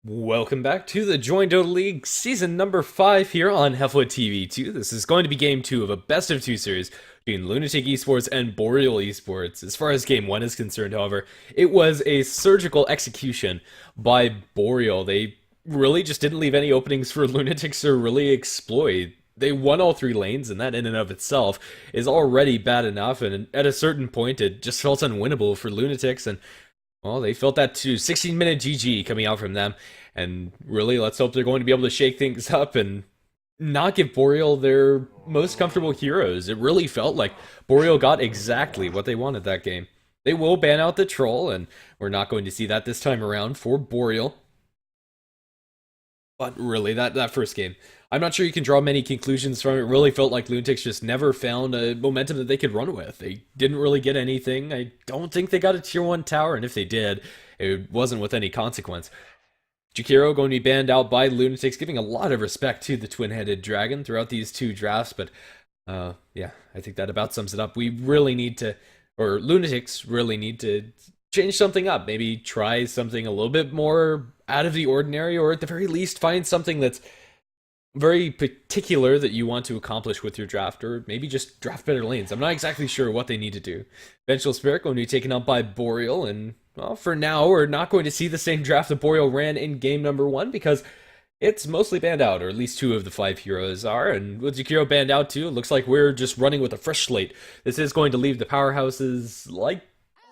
Welcome back to the Join Dota League season number 5 here on HeflaTV 2. This is going to be game 2 of a best of 2 series between Lunatic Esports and Boreal Esports. As far as game 1 is concerned, however, it was a surgical execution by Boreal. They really just didn't leave any openings for Lunatics to really exploit. They won all 3 lanes, and that in and of itself is already bad enough, and at a certain point it just felt unwinnable for Lunatics, and well, they felt that too. 16-minute GG coming out from them. And really, let's hope they're going to be able to shake things up and not give Boreal their most comfortable heroes. It really felt like Boreal got exactly what they wanted that game. They will ban out the troll, and we're not going to see that this time around for Boreal. But really, that first game, I'm not sure you can draw many conclusions from it. It really felt like Lunatics just never found a momentum that they could run with. They didn't really get anything. I don't think they got a tier 1 tower, and if they did, it wasn't with any consequence. Jakiro going to be banned out by Lunatics, giving a lot of respect to the twin-headed dragon throughout these 2 drafts, but yeah, I think that about sums it up. We really need to, or Lunatics really need to change something up. Maybe try something a little bit more out of the ordinary, or at the very least find something that's very particular that you want to accomplish with your draft, or maybe just draft better lanes. I'm not exactly sure what they need to do. Vengeful Spirit going to be taken out by Boreal, and well, for now, we're not going to see the same draft that Boreal ran in game number 1 because it's mostly banned out, or at least 2 of the 5 heroes are, and with Jakiro banned out too, it looks like we're just running with a fresh slate. This is going to leave the powerhouses like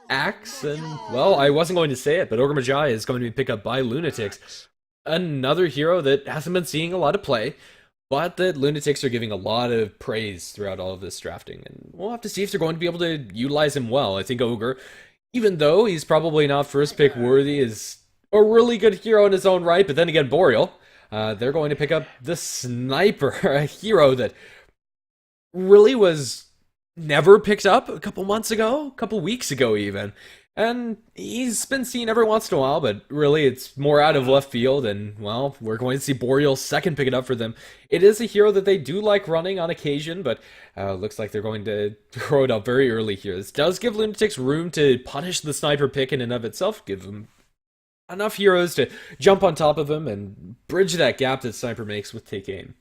Axe, and, well, I wasn't going to say it, but Ogre Magi is going to be picked up by Loonatics. Another hero that hasn't been seeing a lot of play, but that Lunatics are giving a lot of praise throughout all of this drafting, and we'll have to see if they're going to be able to utilize him well. I think Ogre, even though he's probably not first pick worthy, is a really good hero in his own right, but then again, Boreal, they're going to pick up the Sniper, a hero that really was never picked up a couple months ago, a couple weeks ago even. And he's been seen every once in a while, but really it's more out of left field, and, well, we're going to see Boreal second pick it up for them. It is a hero that they do like running on occasion, but looks like they're going to throw it out very early here. This does give Lunatics room to punish the Sniper pick in and of itself, give them enough heroes to jump on top of him and bridge that gap that Sniper makes with take aim.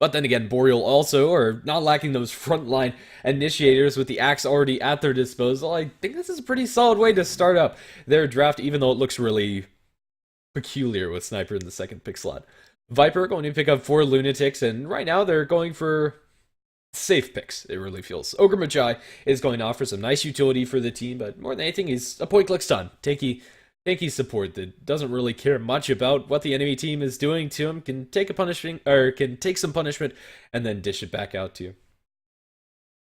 But then again, Boreal also are not lacking those frontline initiators with the Axe already at their disposal. I think this is a pretty solid way to start up their draft, even though it looks really peculiar with Sniper in the second pick slot. Viper going to pick up 4 Lunatics, and right now they're going for safe picks, it really feels. Ogre Magi is going to offer some nice utility for the team, but more than anything, he's a point-click stun. Tanky support that doesn't really care much about what the enemy team is doing to him, can take a punishment, or can take some punishment and then dish it back out to you.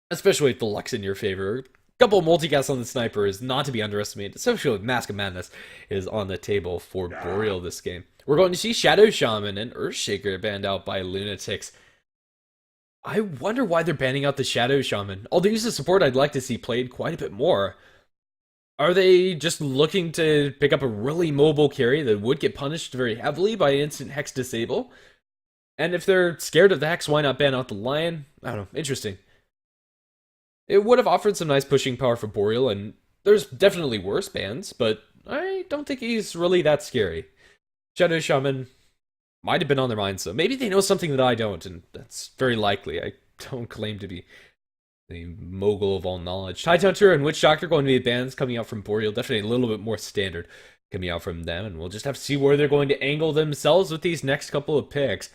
Especially if the luck's in your favor. A couple of multicasts on the Sniper is not to be underestimated, especially with Mask of Madness is on the table for Boreal this game. We're going to see Shadow Shaman and Earthshaker banned out by Lunatics. I wonder why they're banning out the Shadow Shaman. Although he's a support I'd like to see played quite a bit more. Are they just looking to pick up a really mobile carry that would get punished very heavily by instant Hex disable? And if they're scared of the Hex, why not ban out the Lion? I don't know, interesting. It would have offered some nice pushing power for Boreal, and there's definitely worse bans, but I don't think he's really that scary. Shadow Shaman might have been on their mind, so maybe they know something that I don't, and that's very likely. I don't claim to be the mogul of all knowledge. Tide Hunter and Witch Doctor going to be bans coming out from Boreal. Definitely a little bit more standard coming out from them. And we'll just have to see where they're going to angle themselves with these next couple of picks.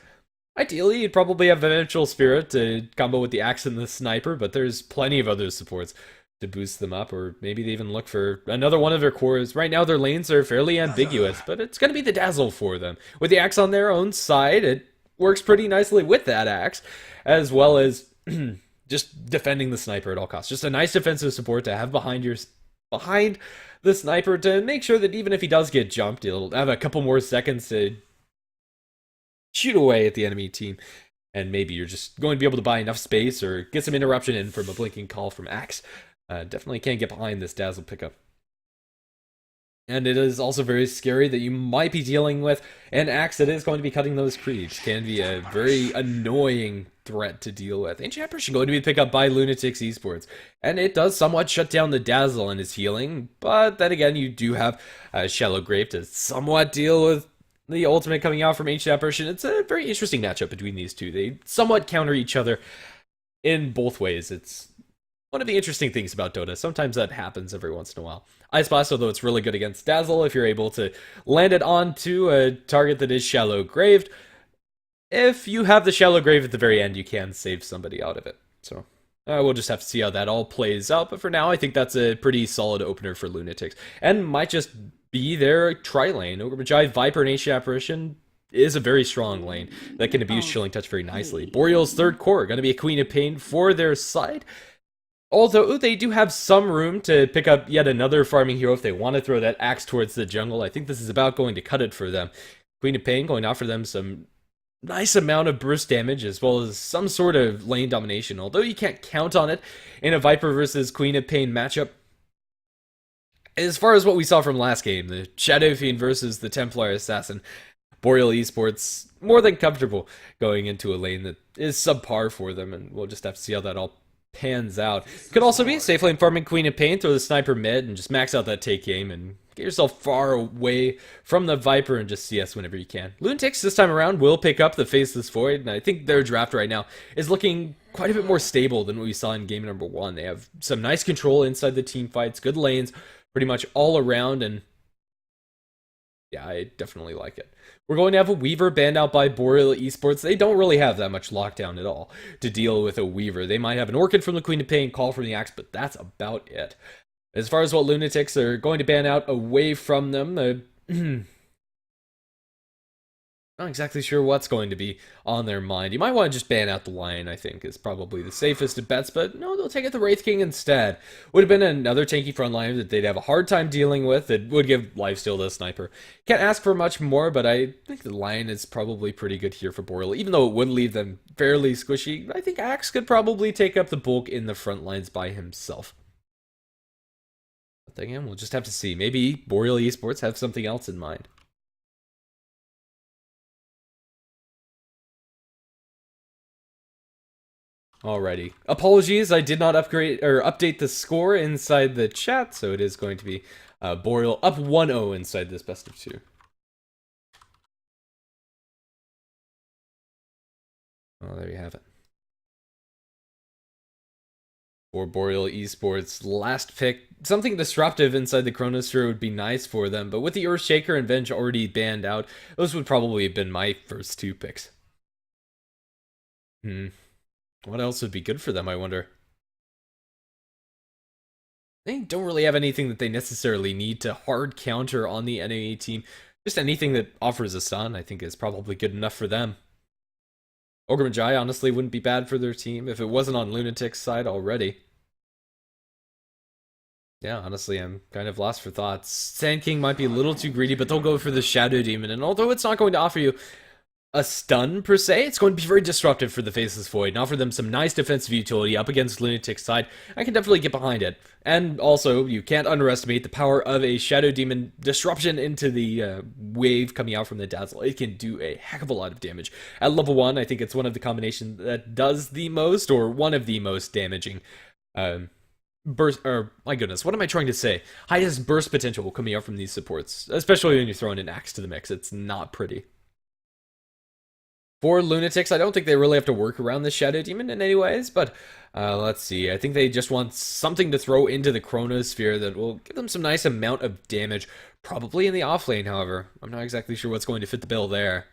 Ideally, you'd probably have Vengeful Spirit to combo with the Axe and the Sniper, but there's plenty of other supports to boost them up, or maybe they even look for another one of their cores. Right now, their lanes are fairly ambiguous, but it's going to be the Dazzle for them. With the Axe on their own side, it works pretty nicely with that Axe, as well as just defending the Sniper at all costs. Just a nice defensive support to have behind the Sniper to make sure that even if he does get jumped, he'll have a couple more seconds to shoot away at the enemy team. And maybe you're just going to be able to buy enough space or get some interruption in from a blinking call from Axe. Definitely can't get behind this Dazzle pickup. And it is also very scary that you might be dealing with an Axe that is going to be cutting those creeps. Can be a very annoying threat to deal with. Ancient Apparition going to be picked up by Loonatics Esports, and it does somewhat shut down the Dazzle and his healing, but then again, you do have Shallow Grave to somewhat deal with the ultimate coming out from Ancient Apparition. It's a very interesting matchup between these two. They somewhat counter each other in both ways. It's one of the interesting things about Dota. Sometimes that happens every once in a while. Ice Blast, although it's really good against Dazzle, if you're able to land it onto a target that is Shallow Graved, if you have the Shallow Grave at the very end, you can save somebody out of it. So we'll just have to see how that all plays out. But for now, I think that's a pretty solid opener for Loonatics. And might just be their tri-lane. Ogre Magi, Viper, and Ancient Apparition is a very strong lane that can abuse Chilling Touch very nicely. Boreal's third core, going to be a Queen of Pain for their side. Although they do have some room to pick up yet another farming hero if they want to throw that axe towards the jungle. I think this is about going to cut it for them. Queen of Pain going to offer them some nice amount of burst damage as well as some sort of lane domination, although you can't count on it in a Viper versus Queen of Pain matchup. As far as what we saw from last game, the Shadow Fiend versus the Templar Assassin, Boreal Esports more than comfortable going into a lane that is subpar for them, and we'll just have to see how that all pans out. Could also be safe lane farming Queen of Pain, throw the sniper mid, and just max out that take aim and get yourself far away from the Viper and just CS whenever you can. Loonatics this time around will pick up the Faceless Void, and I think their draft right now is looking quite a bit more stable than what we saw in game number 1. They have some nice control inside the team fights, good lanes, pretty much all around, and yeah, I definitely like it. We're going to have a Weaver banned out by Boreal Esports. They don't really have that much lockdown at all to deal with a Weaver. They might have an Orchid from the Queen of Pain, Call from the Axe, but that's about it. As far as what Loonatics are going to ban out away from them, not exactly sure what's going to be on their mind. You might want to just ban out the Lion, I think, is probably the safest of bets, but no, they'll take out the Wraith King instead. Would have been another tanky front line that they'd have a hard time dealing with. It would give lifesteal to the Sniper. Can't ask for much more, but I think the Lion is probably pretty good here for Boreal. Even though it would leave them fairly squishy, I think Axe could probably take up the bulk in the front lines by himself. But again, we'll just have to see. Maybe Boreal Esports have something else in mind. Alrighty. Apologies, I did not upgrade or update the score inside the chat, so it is going to be Boreal up 1-0 inside this best of 2. Oh, there you have it. For Boreal Esports, last pick, something disruptive inside the Chronosphere would be nice for them, but with the Earthshaker and Venge already banned out, those would probably have been my first 2 picks. What else would be good for them, I wonder? They don't really have anything that they necessarily need to hard counter on the enemy team. Just anything that offers a stun, I think, is probably good enough for them. Ogre Magi honestly wouldn't be bad for their team if it wasn't on Lunatic's side already. Yeah, honestly, I'm kind of lost for thoughts. Sand King might be a little too greedy, but they'll go for the Shadow Demon, and although it's not going to offer you a stun, per se, it's going to be very disruptive for the Faceless Void and offer them some nice defensive utility up against Lunatic's side. I can definitely get behind it. And also, you can't underestimate the power of a Shadow Demon disruption into the wave coming out from the Dazzle. It can do a heck of a lot of damage. At level 1, I think it's one of the combinations that does the most, or one of the most damaging burst, or my goodness, what am I trying to say? Highest burst potential coming out from these supports, especially when you're throwing an Axe to the mix. It's not pretty. For Loonatics, I don't think they really have to work around the Shadow Demon in any ways, but let's see. I think they just want something to throw into the Chronosphere that will give them some nice amount of damage, probably in the offlane, however. I'm not exactly sure what's going to fit the bill there.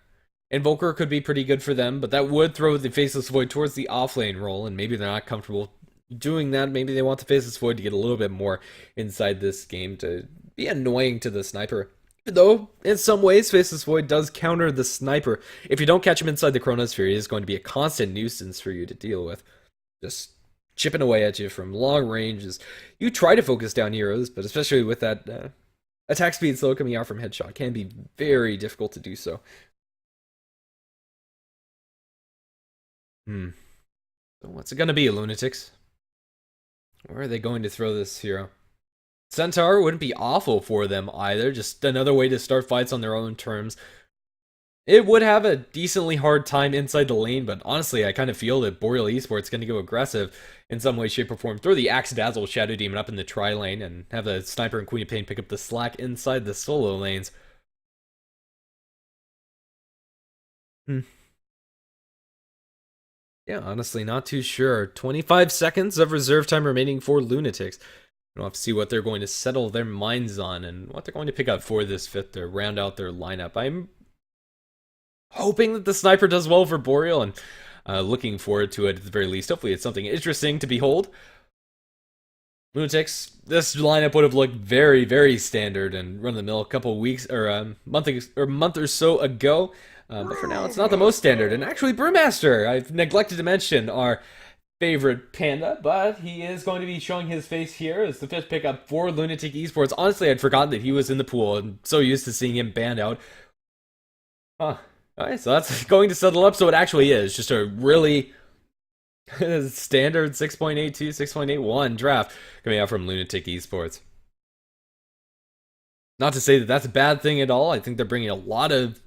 Invoker could be pretty good for them, but that would throw the Faceless Void towards the offlane role, and maybe they're not comfortable doing that. Maybe they want the Faceless Void to get a little bit more inside this game to be annoying to the Sniper. Though, in some ways, Faceless Void does counter the Sniper. If you don't catch him inside the Chronosphere, he is going to be a constant nuisance for you to deal with. Just chipping away at you from long ranges. You try to focus down heroes, but especially with that attack speed slow coming out from headshot, can be very difficult to do so. So what's it going to be, Loonatics? Where are they going to throw this hero? Centaur wouldn't be awful for them either, just another way to start fights on their own terms. It would have a decently hard time inside the lane, but honestly, I kind of feel that Boreal Esports is going to go aggressive in some way, shape, or form. Throw the Axe Dazzle Shadow Demon up in the tri lane and have the Sniper and Queen of Pain pick up the slack inside the solo lanes. Hmm. Yeah, honestly, not too sure. 25 seconds of reserve time remaining for Loonatics. We'll have to see what they're going to settle their minds on and what they're going to pick up for this fifth to round out their lineup. I'm hoping that the Sniper does well for Boreal and looking forward to it at the very least. Hopefully it's something interesting to behold. Loonatics, this lineup would have looked very, very standard and run-of-the-mill a couple of weeks or month or so ago. But for now, it's not the most standard. And actually, Brewmaster, I've neglected to mention our favorite panda, but he is going to be showing his face here as the fifth pickup for Lunatic Esports. Honestly, I'd forgotten that he was in the pool and so used to seeing him banned out. Huh. Alright, so that's going to settle up. So it actually is just a really standard 6.82, 6.81 draft coming out from Lunatic Esports. Not to say that that's a bad thing at all. I think they're bringing a lot of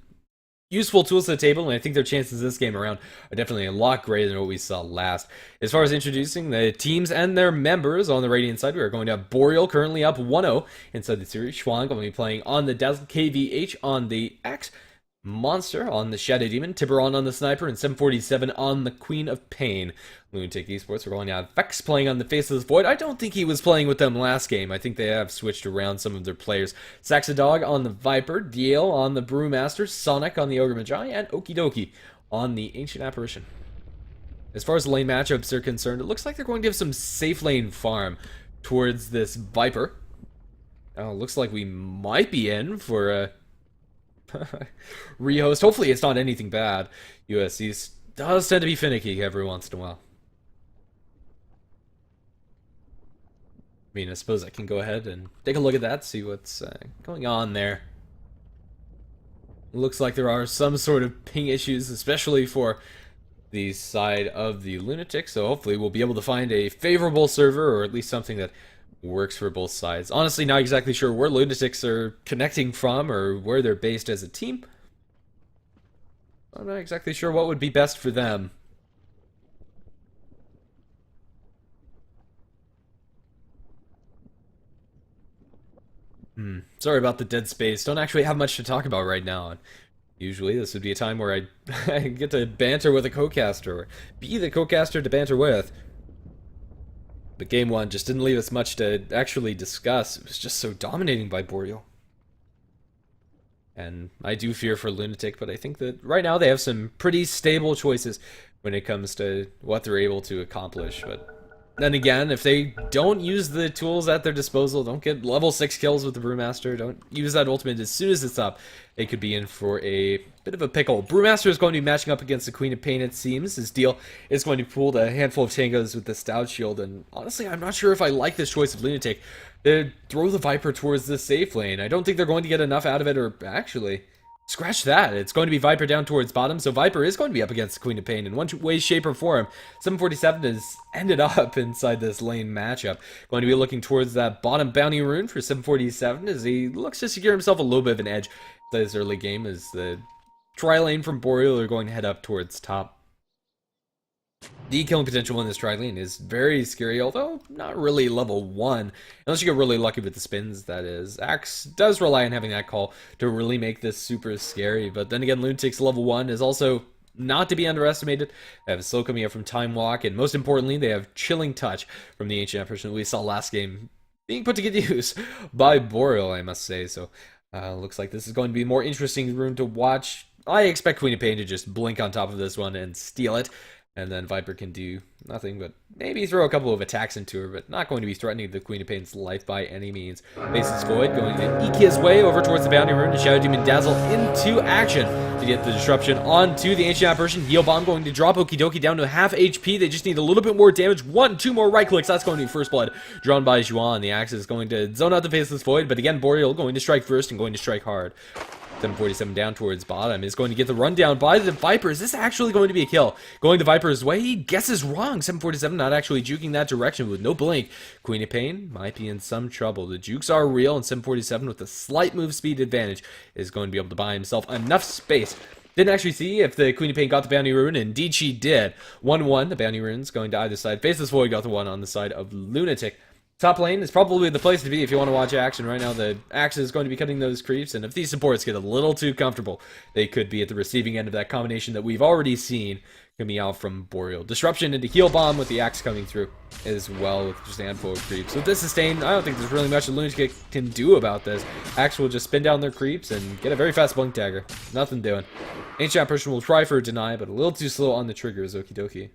useful tools to the table, and I think their chances this game around are definitely a lot greater than what we saw last. As far as introducing the teams and their members on the Radiant side, we are going to have Boreal currently up 1-0 inside the series. Schwang going to be playing on the Dazzle, KVH on the Axe, Monster on the Shadow Demon, Tiburon on the Sniper, and 747 on the Queen of Pain. Lunatic Esports are going to have Vex playing on the Faceless Void. I don't think he was playing with them last game. I think they have switched around some of their players. Saxadog on the Viper, Diel on the Brewmaster, Sonic on the Ogre Magi, and Okidoki on the Ancient Apparition. As far as the lane matchups are concerned, it looks like they're going to have some safe lane farm towards this Viper. Looks like we might be in for a rehost. Hopefully it's not anything bad. USC does tend to be finicky every once in a while. I mean, I suppose I can go ahead and take a look at that, see what's going on there. Looks like there are some sort of ping issues, especially for the side of the Lunatics, so hopefully we'll be able to find a favorable server, or at least something that works for both sides. Honestly, not exactly sure where Lunatics are connecting from or where they're based as a team. I'm not exactly sure what would be best for them. Sorry about the dead space. Don't actually have much to talk about right now. Usually this would be a time where I get to banter with a co-caster, or be the co-caster to banter with. But game one just didn't leave us much to actually discuss. It was just so dominating by Boreal. And I do fear for Lunatic, but I think that right now they have some pretty stable choices when it comes to what they're able to accomplish. But then again, if they don't use the tools at their disposal, don't get level 6 kills with the Brewmaster, don't use that ultimate as soon as it's up, they could be in for a bit of a pickle. Brewmaster is going to be matching up against the Queen of Pain, it seems. His deal is going to pull a handful of tangos with the Stout Shield, and honestly, I'm not sure if I like this choice of Lunatic to throw the Viper towards the safe lane. I don't think they're going to get enough out of it, or actually, scratch that. It's going to be Viper down towards bottom, so Viper is going to be up against the Queen of Pain in one way, shape, or form. 747 has ended up inside this lane matchup. Going to be looking towards that bottom bounty rune for 747 as he looks to secure himself a little bit of an edge this early game as the tri-lane from Boreal are going to head up towards top. The killing potential in this tri-lane is very scary, although not really level 1. Unless you get really lucky with the spins, that is. Axe does rely on having that call to really make this super scary, but then again, Lunatic's level 1 is also not to be underestimated. They have a slow coming up from Time Walk, and most importantly, they have Chilling Touch from the Ancient Apparition that we saw last game being put to good use by Boreal, I must say. So, looks like this is going to be a more interesting room to watch. I expect Queen of Pain to just blink on top of this one and steal it. And then Viper can do nothing but maybe throw a couple of attacks into her, but not going to be threatening the Queen of Pain's life by any means. Faceless Void going to eke his way over towards the Bounty Rune to Shadow Demon Dazzle into action to get the disruption onto the Ancient Apparition. Heal Bomb going to drop Okidoki down to half HP. They just need a little bit more damage. 2 more right clicks. That's going to be First Blood drawn by Juan. The Axe is going to zone out the Faceless Void, but again, Boreal going to strike first and going to strike hard. 747 down towards bottom is going to get the rundown by the Viper. Is this actually going to be a kill? Going the Viper's way? He guesses wrong. 747 not actually juking that direction with no blink. Queen of Pain might be in some trouble. The jukes are real, and 747 with a slight move speed advantage is going to be able to buy himself enough space Didn't actually see if the Queen of Pain got the bounty rune, and indeed she did. 1-1, the bounty runes going to either side. Faceless Void got the one on the side of Lunatic. Top lane is probably the place to be if you want to watch action. Right now, the Axe is going to be cutting those creeps, and if these supports get a little too comfortable, they could be at the receiving end of that combination that we've already seen coming out from Boreal. Disruption into Heal Bomb with the Axe coming through as well with just a handful of creeps. With this sustain, I don't think there's really much that Lunatic can do about this. Axe will just spin down their creeps and get a very fast Blink Dagger. Nothing doing. Ancient Person will try for a deny, but a little too slow on the triggers, okie dokie.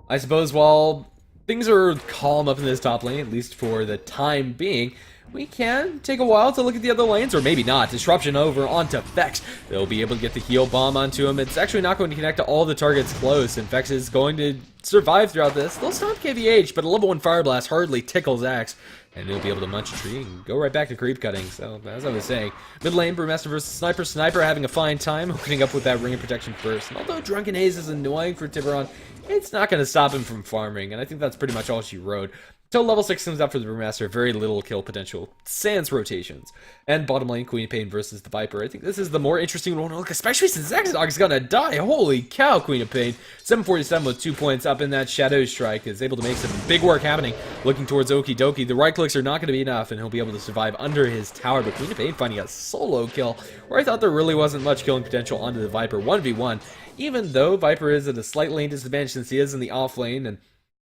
I suppose while things are calm up in this top lane, at least for the time being, we can take a while to look at the other lanes, or maybe not. Disruption over onto Vex. They'll be able to get the heal bomb onto him. It's actually not going to connect to all the targets close, and Vex is going to survive throughout this. They'll stomp KVH, but a level 1 Fire Blast hardly tickles Axe, and he'll be able to munch a tree and go right back to creep cutting. So, as I was saying, mid lane, Brewmaster versus Sniper. Sniper having a fine time, opening up with that Ring of Protection first. And although Drunken Haze is annoying for Tiburon, it's not going to stop him from farming, and I think that's pretty much all she wrote. Until level 6 comes out for the Brewmaster, very little kill potential, sans rotations. And bottom lane, Queen of Pain versus the Viper. I think this is the more interesting one to look, especially since Zexdog is gonna die. Holy cow, Queen of Pain. 747 with 2 points up in that Shadow Strike is able to make some big work happening. Looking towards Okie Dokie. The right clicks are not gonna be enough, and he'll be able to survive under his tower. But Queen of Pain finding a solo kill, where I thought there really wasn't much killing potential onto the Viper. 1v1. Even though Viper is at a slight lane disadvantage since he is in the off lane, and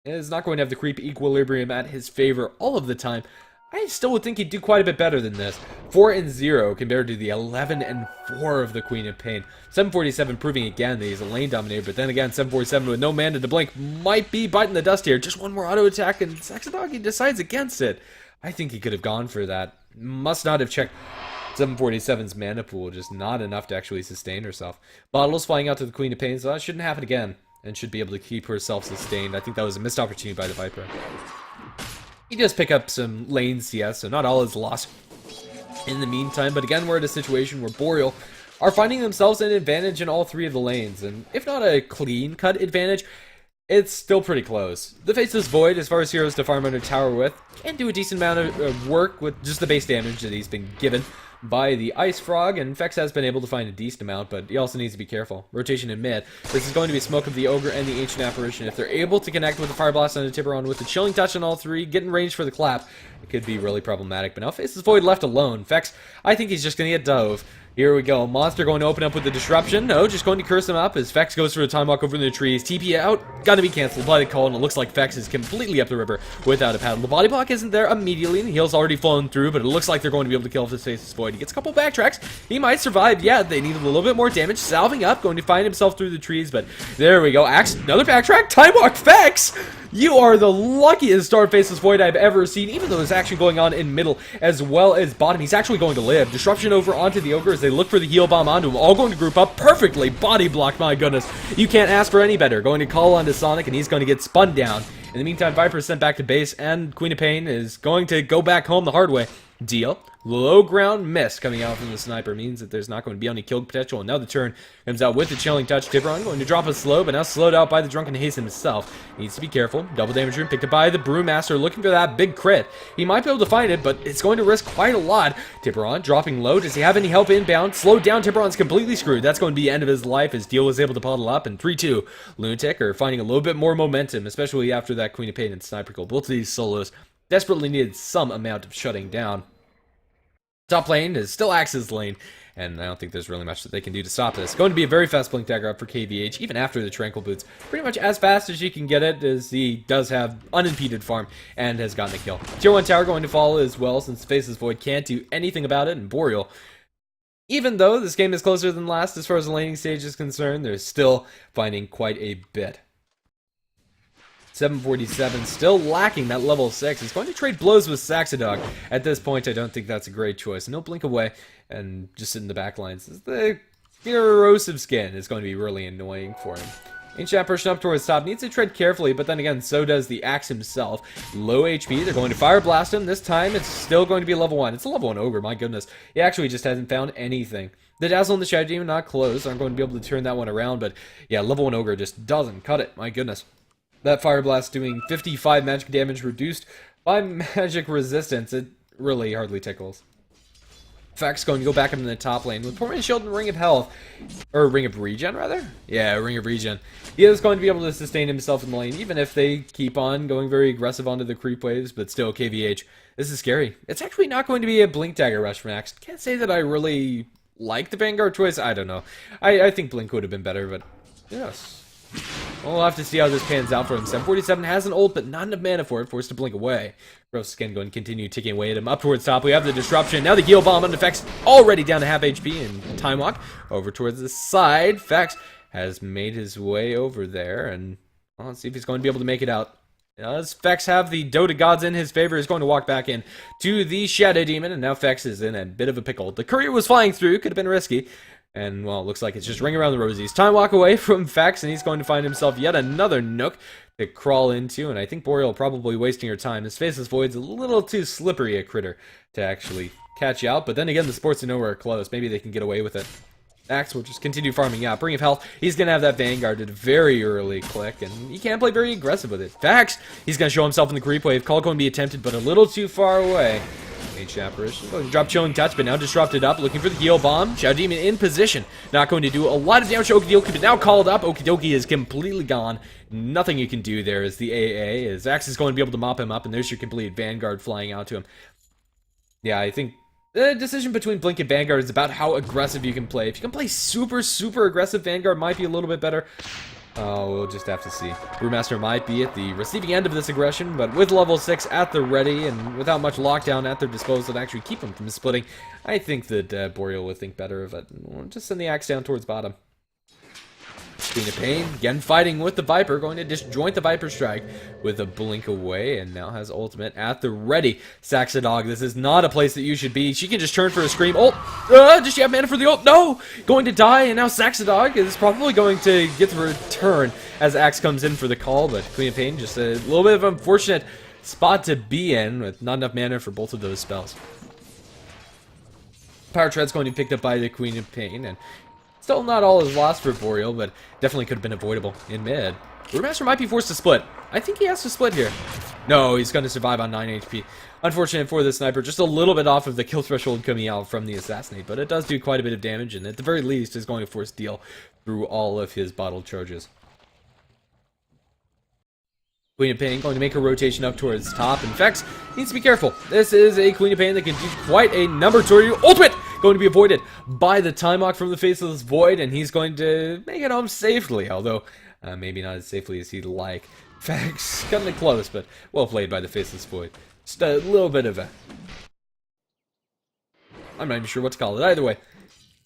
is not going to have the creep equilibrium at his favor all of the time, I still would think he'd do quite a bit better than this. 4-0 compared to the 11-4 of the Queen of Pain. 747 proving again that he's a lane dominator, but then again, 747 with no mana to blink might be biting the dust here. Just one more auto attack, and Zexdog decides against it. I think he could have gone for that. Must not have checked 747's mana pool, just not enough to actually sustain herself. Bottles flying out to the Queen of Pain, so that shouldn't happen again, and should be able to keep herself sustained. I think that was a missed opportunity by the Viper. He does pick up some lane CS, so not all is lost in the meantime. But again, we're at a situation where Boreal are finding themselves an advantage in all 3 of the lanes. And if not a clean-cut advantage, it's still pretty close. The Faceless Void, as far as heroes to farm under tower with, can do a decent amount of work with just the base damage that he's been given by the Ice Frog, and Vex has been able to find a decent amount, but he also needs to be careful. Rotation in mid. This is going to be Smoke of the Ogre and the Ancient Apparition. If they're able to connect with the Fire Blast on the Tiburon with the Chilling Touch on all 3, get in range for the clap, it could be really problematic. But now Faceless Void left alone. Vex, I think he's just going to get dove. Here we go. Monster going to open up with the Disruption. No, just going to curse him up as Vex goes for a time walk over in the trees. TP out. Gonna be canceled by the call, and it looks like Vex is completely up the river without a paddle. The body block isn't there immediately, and the heal's already flown through, but it looks like they're going to be able to kill this Faceless Void. He gets a couple backtracks. He might survive. Yeah, they needed a little bit more damage. Salving up, going to find himself through the trees, but there we go. Axe, another backtrack. Time walk Vex! You are the luckiest Star Faceless Void I've ever seen, even though it's actually going on in middle as well as bottom. He's actually going to live. Disruption over onto the Ogre as they look for the heal bomb onto him. All going to group up perfectly. Body block, my goodness. You can't ask for any better. Going to call onto Sonic, and he's going to get spun down. In the meantime, Viper is sent back to base, and Queen of Pain is going to go back home the hard way. Deal. Low ground miss coming out from the Sniper means that there's not going to be any kill potential. And now the turn comes out with the Chilling Touch. Tiburon going to drop a slow, but now slowed out by the Drunken Haze himself. Needs to be careful. Double damage room picked up by the Brewmaster, looking for that big crit. He might be able to find it, but it's going to risk quite a lot. Tiburon dropping low. Does he have any help inbound? Slowed down. Tiburon's completely screwed. That's going to be the end of his life as Deal was able to puddle up. And 3-2. Lunatic are finding a little bit more momentum, especially after that Queen of Pain and Sniper kill. Both of these solos desperately needed some amount of shutting down. Top lane is still Axe's lane, and I don't think there's really much that they can do to stop this. Going to be a very fast Blink Dagger up for KVH, even after the Tranquil Boots. Pretty much as fast as you can get it, as he does have unimpeded farm and has gotten a kill. Tier 1 tower going to fall as well, since Faceless Void can't do anything about it, and Boreal, even though this game is closer than last as far as the laning stage is concerned, they're still finding quite a bit. 747 still lacking that level 6. He's going to trade blows with Saxodog. At this point, I don't think that's a great choice. No blink away and just sit in the back lines. The erosive skin is going to be really annoying for him. Ancient Person up towards top. Needs to tread carefully, but then again, so does the Axe himself. Low HP. They're going to Fire Blast him. This time, it's still going to be level 1. It's a level 1 Ogre, my goodness. He actually just hasn't found anything. The Dazzle and the Shadow Demon not close. Aren't going to be able to turn that one around, but yeah, level 1 Ogre just doesn't cut it. My goodness. That Fire Blast doing 55 magic damage reduced by magic resistance. It really hardly tickles. Fex going to go back up in the top lane with Permanent Shield and Ring of Health. Or Ring of Regen, rather? Yeah, Ring of Regen. He is going to be able to sustain himself in the lane, even if they keep on going very aggressive onto the creep waves, but still, KVH. This is scary. It's actually not going to be a Blink Dagger rush from Axe. Can't say that I really like the Vanguard choice. I don't know. I think Blink would have been better, but yes. We'll have to see how this pans out for him. 747 has an ult, but not enough mana for it. Forced to blink away. Gross again going to continue ticking away at him. Up towards top, we have the disruption. Now the heal bomb on effects already down to half HP. And Time Walk over towards the side. Fex has made his way over there. And well, let's see if he's going to be able to make it out. Does Fex have the Dota gods in his favor? He's going to walk back in to the Shadow Demon. And now Fex is in a bit of a pickle. The courier was flying through. Could have been risky. And, well, it looks like it's just ring around the rosies. Time walk away from Fex, and he's going to find himself yet another nook to crawl into. And I think Boreal probably wasting her time. His Faceless Void's a little too slippery a critter to actually catch out. But then again, the sports are nowhere close. Maybe they can get away with it. Axe will just continue farming out. Ring of Health, he's going to have that Vanguard at a very early click, and he can't play very aggressive with it. Fex, he's going to show himself in the creep wave. Call going to be attempted, but a little too far away. Mage Apparition going to drop Chilling Touch, but now disrupted up, looking for the heal bomb. Shadow Demon in position, not going to do a lot of damage to Okidoki, but now called up. Okidoki is completely gone. Nothing you can do there as the AA, as Axe is going to be able to mop him up, and there's your complete Vanguard flying out to him. Yeah, I think the decision between Blink and Vanguard is about how aggressive you can play. If you can play super, super aggressive, Vanguard might be a little bit better. Oh, we'll just have to see. Brewmaster might be at the receiving end of this aggression, but with level 6 at the ready and without much lockdown at their disposal to actually keep them from splitting, I think that Boreal would think better of it. We'll just send the Axe down towards bottom. Queen of Pain, again fighting with the Viper, going to disjoint the Viper Strike with a blink away, and now has ultimate at the ready. Saxadog, this is not a place that you should be. She can just turn for a scream. Ult! Does she have mana for the ult? No! Going to die, and now Saxadog is probably going to get the return as Axe comes in for the call, but Queen of Pain, just a little bit of an unfortunate spot to be in with not enough mana for both of those spells. Power Tread's going to be picked up by the Queen of Pain, and still not all is lost for Boreal, but definitely could have been avoidable in mid. Brewmaster might be forced to split. I think he has to split here. No, he's going to survive on 9 HP. Unfortunate for the sniper, just a little bit off of the kill threshold coming out from the assassinate, but it does do quite a bit of damage, and at the very least is going to force deal through all of his bottled charges. Queen of Pain going to make a rotation up towards top, and Fex needs to be careful. This is a Queen of Pain that can do quite a number to you. Ultimate going to be avoided by the Time Walk from the Faceless Void, and he's going to make it home safely, although maybe not as safely as he'd like. Fex cutting it close, but well played by the Faceless Void. Just a little bit of a... I'm not even sure what to call it. Either way,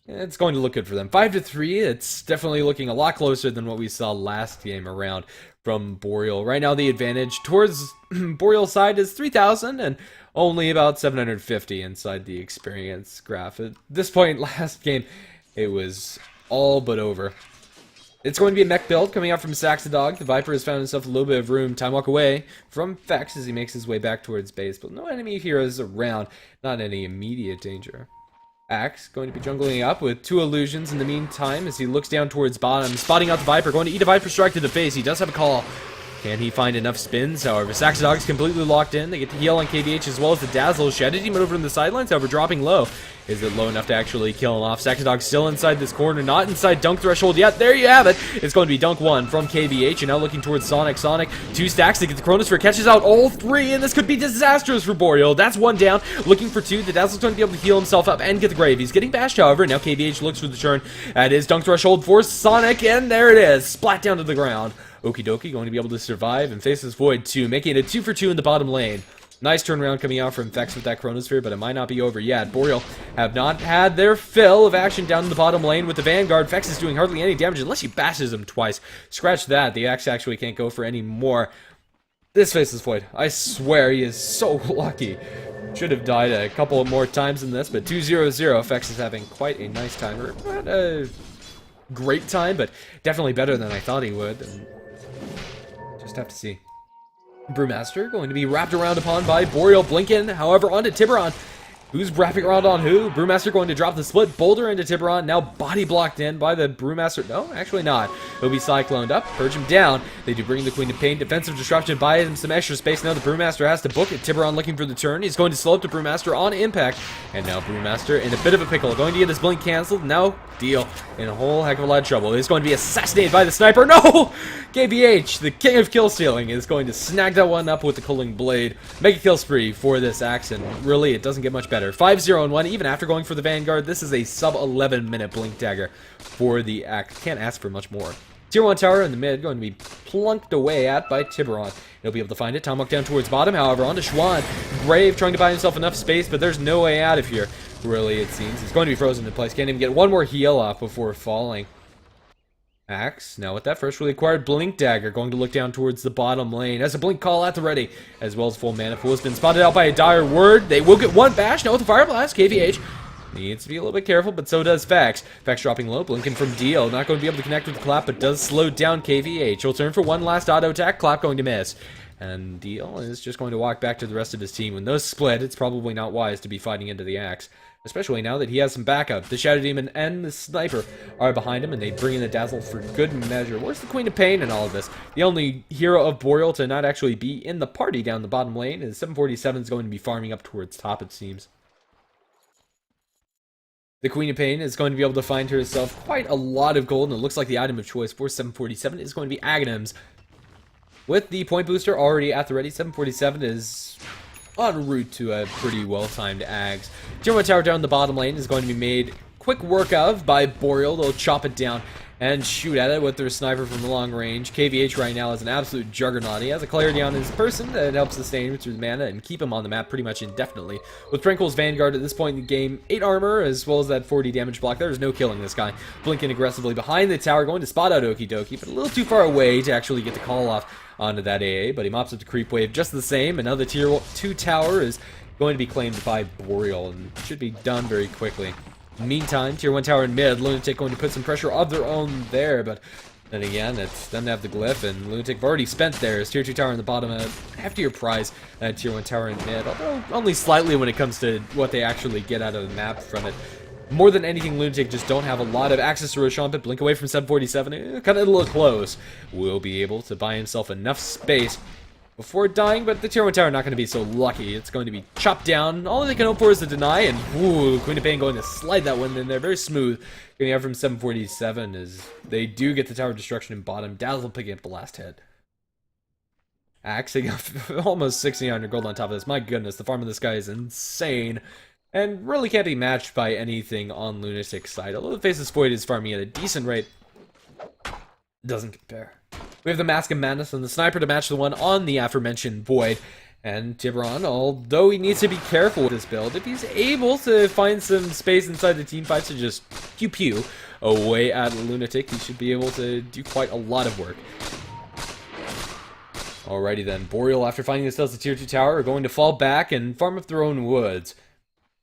it's going to look good for them. 5-3, it's definitely looking a lot closer than what we saw last game around from Boreal. Right now, the advantage towards Boreal's side is 3,000 and only about 750 inside the experience graph. At this point, last game, it was all but over. It's going to be a mech build coming out from Saxadog. The Viper has found himself a little bit of room. Time walk away from Fex as he makes his way back towards base, but no enemy heroes around. Not any immediate danger. Axe going to be jungling up with 2 illusions in the meantime as he looks down towards bottom, spotting out the Viper, going to eat a Viper Strike to the face. He does have a call. Can he find enough spins? However, Saxadog's completely locked in. They get to heal on KVH as well as the Dazzle. Shadow Demon over in the sidelines, however, dropping low. Is it low enough to actually kill him off? Saxadog still inside this corner, not inside dunk threshold yet. There you have it. It's going to be dunk 1 from KVH, and now looking towards Sonic. Sonic, 2 stacks to get the Chronosphere, catches out all 3, and this could be disastrous for Boreal. That's 1 down, looking for 2. The Dazzle's going to be able to heal himself up and get the grave. He's getting bashed, however, and now KVH looks for the turn. That is dunk threshold for Sonic, and there it is. Splat down to the ground. Okidoki going to be able to survive and face this Void 2, making it a 2 for 2 in the bottom lane. Nice turnaround coming out from Fex with that Chronosphere, but it might not be over yet. Boreal have not had their fill of action down in the bottom lane with the Vanguard. Fex is doing hardly any damage unless he bashes him twice. Scratch that. The Axe actually can't go for any more. This Faceless Void, I swear he is so lucky. Should have died a couple more times than this, but 2-0-0. Fex is having quite a nice time. Or not a great time, but definitely better than I thought he would. And just have to see. Brewmaster going to be wrapped around upon by Boreal Blinken, however, onto Tiburon, Who's wrapping around on who? Brewmaster going to drop the split. Boulder into Tiburon. Now body blocked in by the Brewmaster. No, actually not. He'll be cycloned up. Purge him down. They do bring the Queen of Pain. Defensive disruption. Buy him some extra space. Now the Brewmaster has to book it. Tiburon looking for the turn. He's going to slow up the Brewmaster on impact. And now Brewmaster in a bit of a pickle. Going to get his blink canceled. Now Deal in a whole heck of a lot of trouble. He's going to be assassinated by the sniper. No! KVH, the king of kill stealing, is going to snag that one up with the Culling Blade. Make a kill spree for this axe, and really, it doesn't get much better. 5-0-1, even after going for the Vanguard. This is a sub-11 minute blink dagger for the axe. Can't ask for much more. Tier 1 tower in the mid, going to be plunked away at by Tiburon. He'll be able to find it. Tomahawk down towards bottom, however, onto Schwan. Brave trying to buy himself enough space, but there's no way out of here, really, it seems. He's going to be frozen in place. Can't even get one more heal off before falling. Axe, now with that first really acquired Blink Dagger, going to look down towards the bottom lane. As a Blink Call at the ready, as well as full mana pool has been spotted out by a Dire Word. They will get one bash, now with the Fire Blast. KVH needs to be a little bit careful, but so does Fax. Fax dropping low, blinking from Deal. Not going to be able to connect with the Clap, but does slow down KVH. He'll turn for one last auto attack. Clap going to miss. And Deal is just going to walk back to the rest of his team. When those split, it's probably not wise to be fighting into the axe, especially now that he has some backup. The Shadow Demon and the Sniper are behind him, and they bring in the Dazzle for good measure. Where's the Queen of Pain in all of this? The only hero of Boreal to not actually be in the party down the bottom lane is 747 is going to be farming up towards top, it seems. The Queen of Pain is going to be able to find herself quite a lot of gold, and it looks like the item of choice for 747 is going to be Aghanims. With the point booster already at the ready, 747 is en route to a pretty well-timed Ags. Tier 1 tower down the bottom lane is going to be made quick work of by Boreal. They'll chop it down and shoot at it with their sniper from the long range. KVH right now is an absolute juggernaut. He has a clarity on his person that helps sustain him through the mana and keep him on the map pretty much indefinitely. With Tranquil's Vanguard at this point in the game, 8 armor as well as that 40 damage block. There's no killing this guy. Blinking aggressively behind the tower, going to spot out Okie Dokie, but a little too far away to actually get the call off onto that AA, but he mops up the creep wave just the same. Another tier 2 tower is going to be claimed by Boreal and should be done very quickly. Meantime, tier 1 tower in mid, Lunatic going to put some pressure of their own there, but then again, it's doesn't have the glyph, and Lunatic have already spent theirs. Tier 2 tower in the bottom, a heftier prize at tier 1 tower in mid, although only slightly when it comes to what they actually get out of the map from it. More than anything, Lunatic just don't have a lot of access to Roshan, but blink away from 747, kind of a little close. Will be able to buy himself enough space before dying, but the tier 1 tower not going to be so lucky. It's going to be chopped down. All they can hope for is the deny, and ooh, Queen of Pain going to slide that one in there. Very smooth. Getting out from 747 as they do get the tower destruction in bottom. Dazzle picking up the last hit. Axing up almost 1,600 gold on top of this. My goodness, the farm of this guy is insane. And really can't be matched by anything on Lunatic's side. Although the Faceless Void is farming at a decent rate, doesn't compare. We have the Mask of Madness and the Sniper to match the one on the aforementioned Void. And Tiburon, although he needs to be careful with this build, if he's able to find some space inside the team fights to just pew-pew away at Lunatic, he should be able to do quite a lot of work. Alrighty then, Boreal, after finding themselves a tier 2 tower, are going to fall back and farm up their own woods.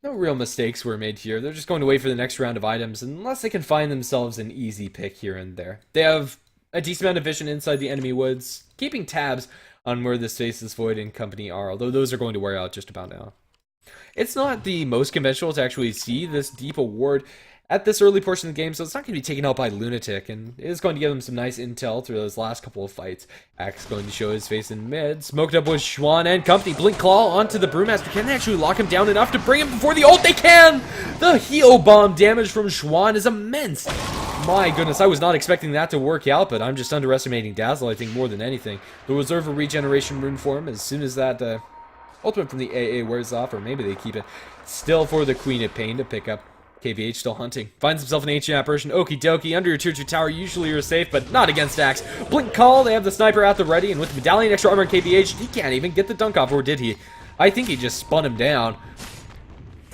No real mistakes were made here. They're just going to wait for the next round of items unless they can find themselves an easy pick here and there. They have a decent amount of vision inside the enemy woods, keeping tabs on where the Faceless Void and company are, although those are going to wear out just about now. It's not the most conventional to actually see this deep a ward at this early portion of the game, so it's not going to be taken out by Lunatic, and it is going to give them some nice intel through those last couple of fights. Axe going to show his face in mid, smoked up with Schwan and company. Blink Claw onto the Brewmaster. Can they actually lock him down enough to bring him before the ult? They can! The heal bomb damage from Schwan is immense. My goodness, I was not expecting that to work out, but I'm just underestimating Dazzle, I think, more than anything. The Reserve of Regeneration rune form, as soon as that ultimate from the AA wears off, or maybe they keep it, still for the Queen of Pain to pick up. KVH still hunting. Finds himself an ancient apparition. Okie dokie. Under your tier 2 tower, usually you're safe, but not against Axe. Blink Call. They have the Sniper at the ready, and with the Medallion extra armor and KVH, he can't even get the dunk off, or did he? I think he just spun him down.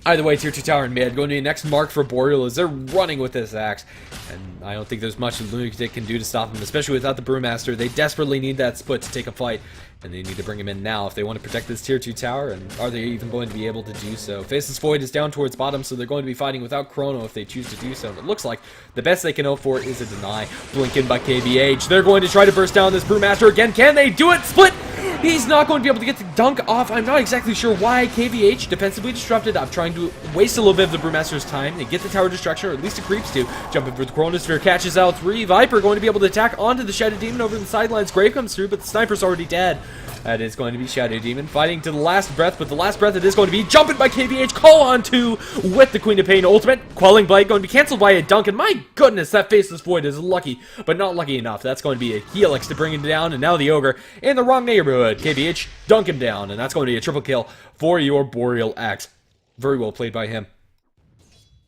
Either way, tier 2 tower in mid. Going to be the next mark for Boreal as they're running with this axe. And I don't think there's much Lunatic can do to stop him, especially without the Brewmaster. They desperately need that split to take a fight. And they need to bring him in now if they want to protect this tier 2 tower. And are they even going to be able to do so? Faceless Void is down towards bottom, so they're going to be fighting without Chrono if they choose to do so. And it looks like the best they can hope for is a deny. Blink in by KVH. They're going to try to burst down this Brewmaster again. Can they do it? Split! He's not going to be able to get the dunk off. I'm not exactly sure why. KVH defensively disrupted. I'm trying to waste a little bit of the Brewmaster's time. They get the tower destruction, or at least it creeps to. Jumping for the Chronosphere, catches out 3. Viper going to be able to attack onto the Shadow Demon over the sidelines. Grave comes through, but the Sniper's already dead. That is going to be Shadow Demon fighting to the last breath, but the last breath it is going to be jumping by KVH. Call on 2 with the Queen of Pain ultimate. Quelling Blade going to be cancelled by a dunk, and my goodness, that Faceless Void is lucky, but not lucky enough. That's going to be a Helix to bring him down, and now the Ogre in the wrong neighborhood. KVH dunk him down, and that's going to be a triple kill for your Boreal Axe. Very well played by him.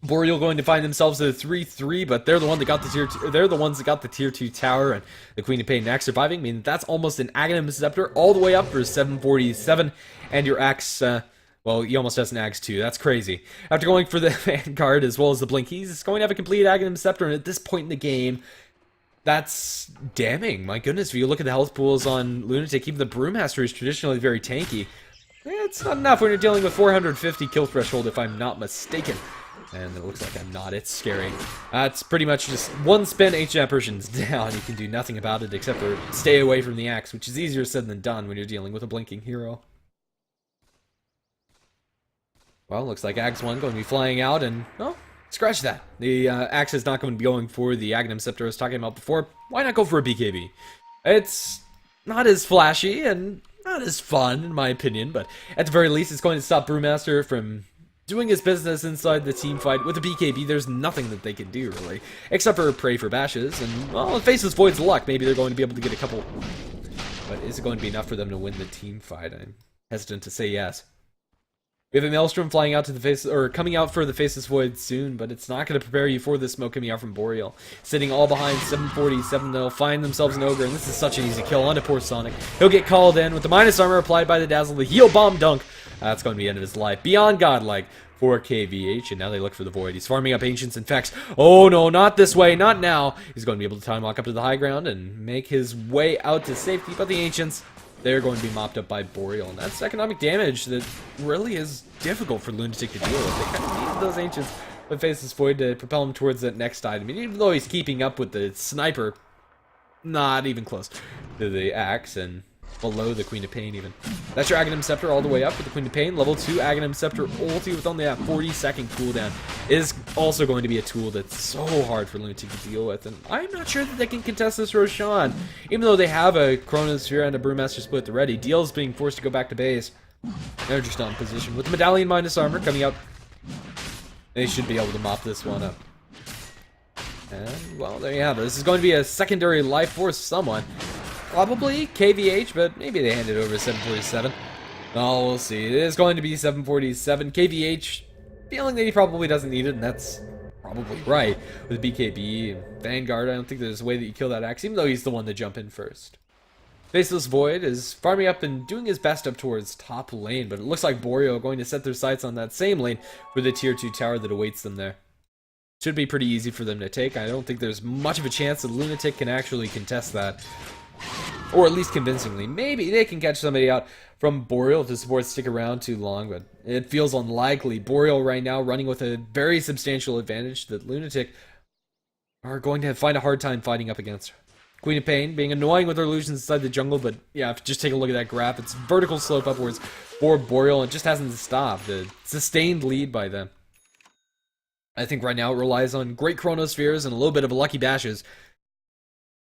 Boreal going to find themselves at a 3-3, but they're the one that got the tier 2, they're the ones that got the tier 2 tower, and the Queen of Pain Axe surviving. I mean, that's almost an Aghanim Scepter all the way up for 747, and your Axe, well, he almost has an Axe too. That's crazy. After going for the Vanguard as well as the Blinkies, it's going to have a complete Aghanim Scepter, and at this point in the game, that's damning. My goodness, if you look at the health pools on Lunatic, even the Brewmaster is traditionally very tanky. It's not enough when you're dealing with 450 kill threshold, if I'm not mistaken. And it looks like I'm not. It's scary. It's pretty much just one spin, Ancient Apparition's down. You can do nothing about it except for stay away from the axe, which is easier said than done when you're dealing with a blinking hero. Well, looks like Axe 1 going to be flying out, and, well, scratch that. The Axe is not going to be going for the Aghanim Scepter I was talking about before. Why not go for a BKB? It's not as flashy and not as fun, in my opinion, but at the very least, it's going to stop Brewmaster from doing his business inside the team fight. With a BKB, there's nothing that they can do, really. Except for pray for bashes, and, well, it faces Void's luck. Maybe they're going to be able to get a couple. But is it going to be enough for them to win the team fight? I'm hesitant to say yes. We have a Maelstrom flying out to the face, or coming out for the Faceless Void soon, but it's not going to prepare you for the smoke coming out from Boreal. Sitting all behind 747, they'll find themselves an Ogre, and this is such an easy kill onto poor Sonic. He'll get called in with the minus armor applied by the Dazzle, the heal bomb dunk. That's going to be the end of his life. Beyond godlike for KVH, and now they look for the Void. He's farming up Ancients and Fex. Oh no, not this way, not now. He's going to be able to time walk up to the high ground and make his way out to safety, but the Ancients, they're going to be mopped up by Boreal, and that's economic damage that really is difficult for Lunatic to deal with. They kind of needed those Ancients with Faceless Void to propel him towards that next item. And even though he's keeping up with the Sniper, not even close to the Axe, and below the Queen of Pain even. That's your Aghanim Scepter all the way up with the Queen of Pain. Level 2 Aghanim Scepter ulti with only that 40-second cooldown is also going to be a tool that's so hard for Lunatic to deal with. And I'm not sure that they can contest this Roshan. Even though they have a Chronosphere and a Brewmaster split already, DL's being forced to go back to base. They're just not in position. With the Medallion minus armor coming out, they should be able to mop this one up. And, well, there you have it. This is going to be a secondary life for someone. Probably KVH, but maybe they hand it over to 747. Oh, we'll see. It is going to be 747. KVH, feeling that he probably doesn't need it, and that's probably right. With BKB and Vanguard, I don't think there's a way that you kill that Axe, even though he's the one to jump in first. Faceless Void is farming up and doing his best up towards top lane, but it looks like Boreal are going to set their sights on that same lane for the tier 2 tower that awaits them there. Should be pretty easy for them to take. I don't think there's much of a chance that Lunatic can actually contest that. Or at least convincingly. Maybe they can catch somebody out from Boreal if the supports stick around too long, but it feels unlikely. Boreal right now running with a very substantial advantage that Lunatic are going to find a hard time fighting up against. Queen of Pain being annoying with her illusions inside the jungle, but yeah, if you just take a look at that graph, it's vertical slope upwards for Boreal, and it just hasn't stopped. A sustained lead by them. I think right now it relies on great Chronospheres and a little bit of a lucky bashes.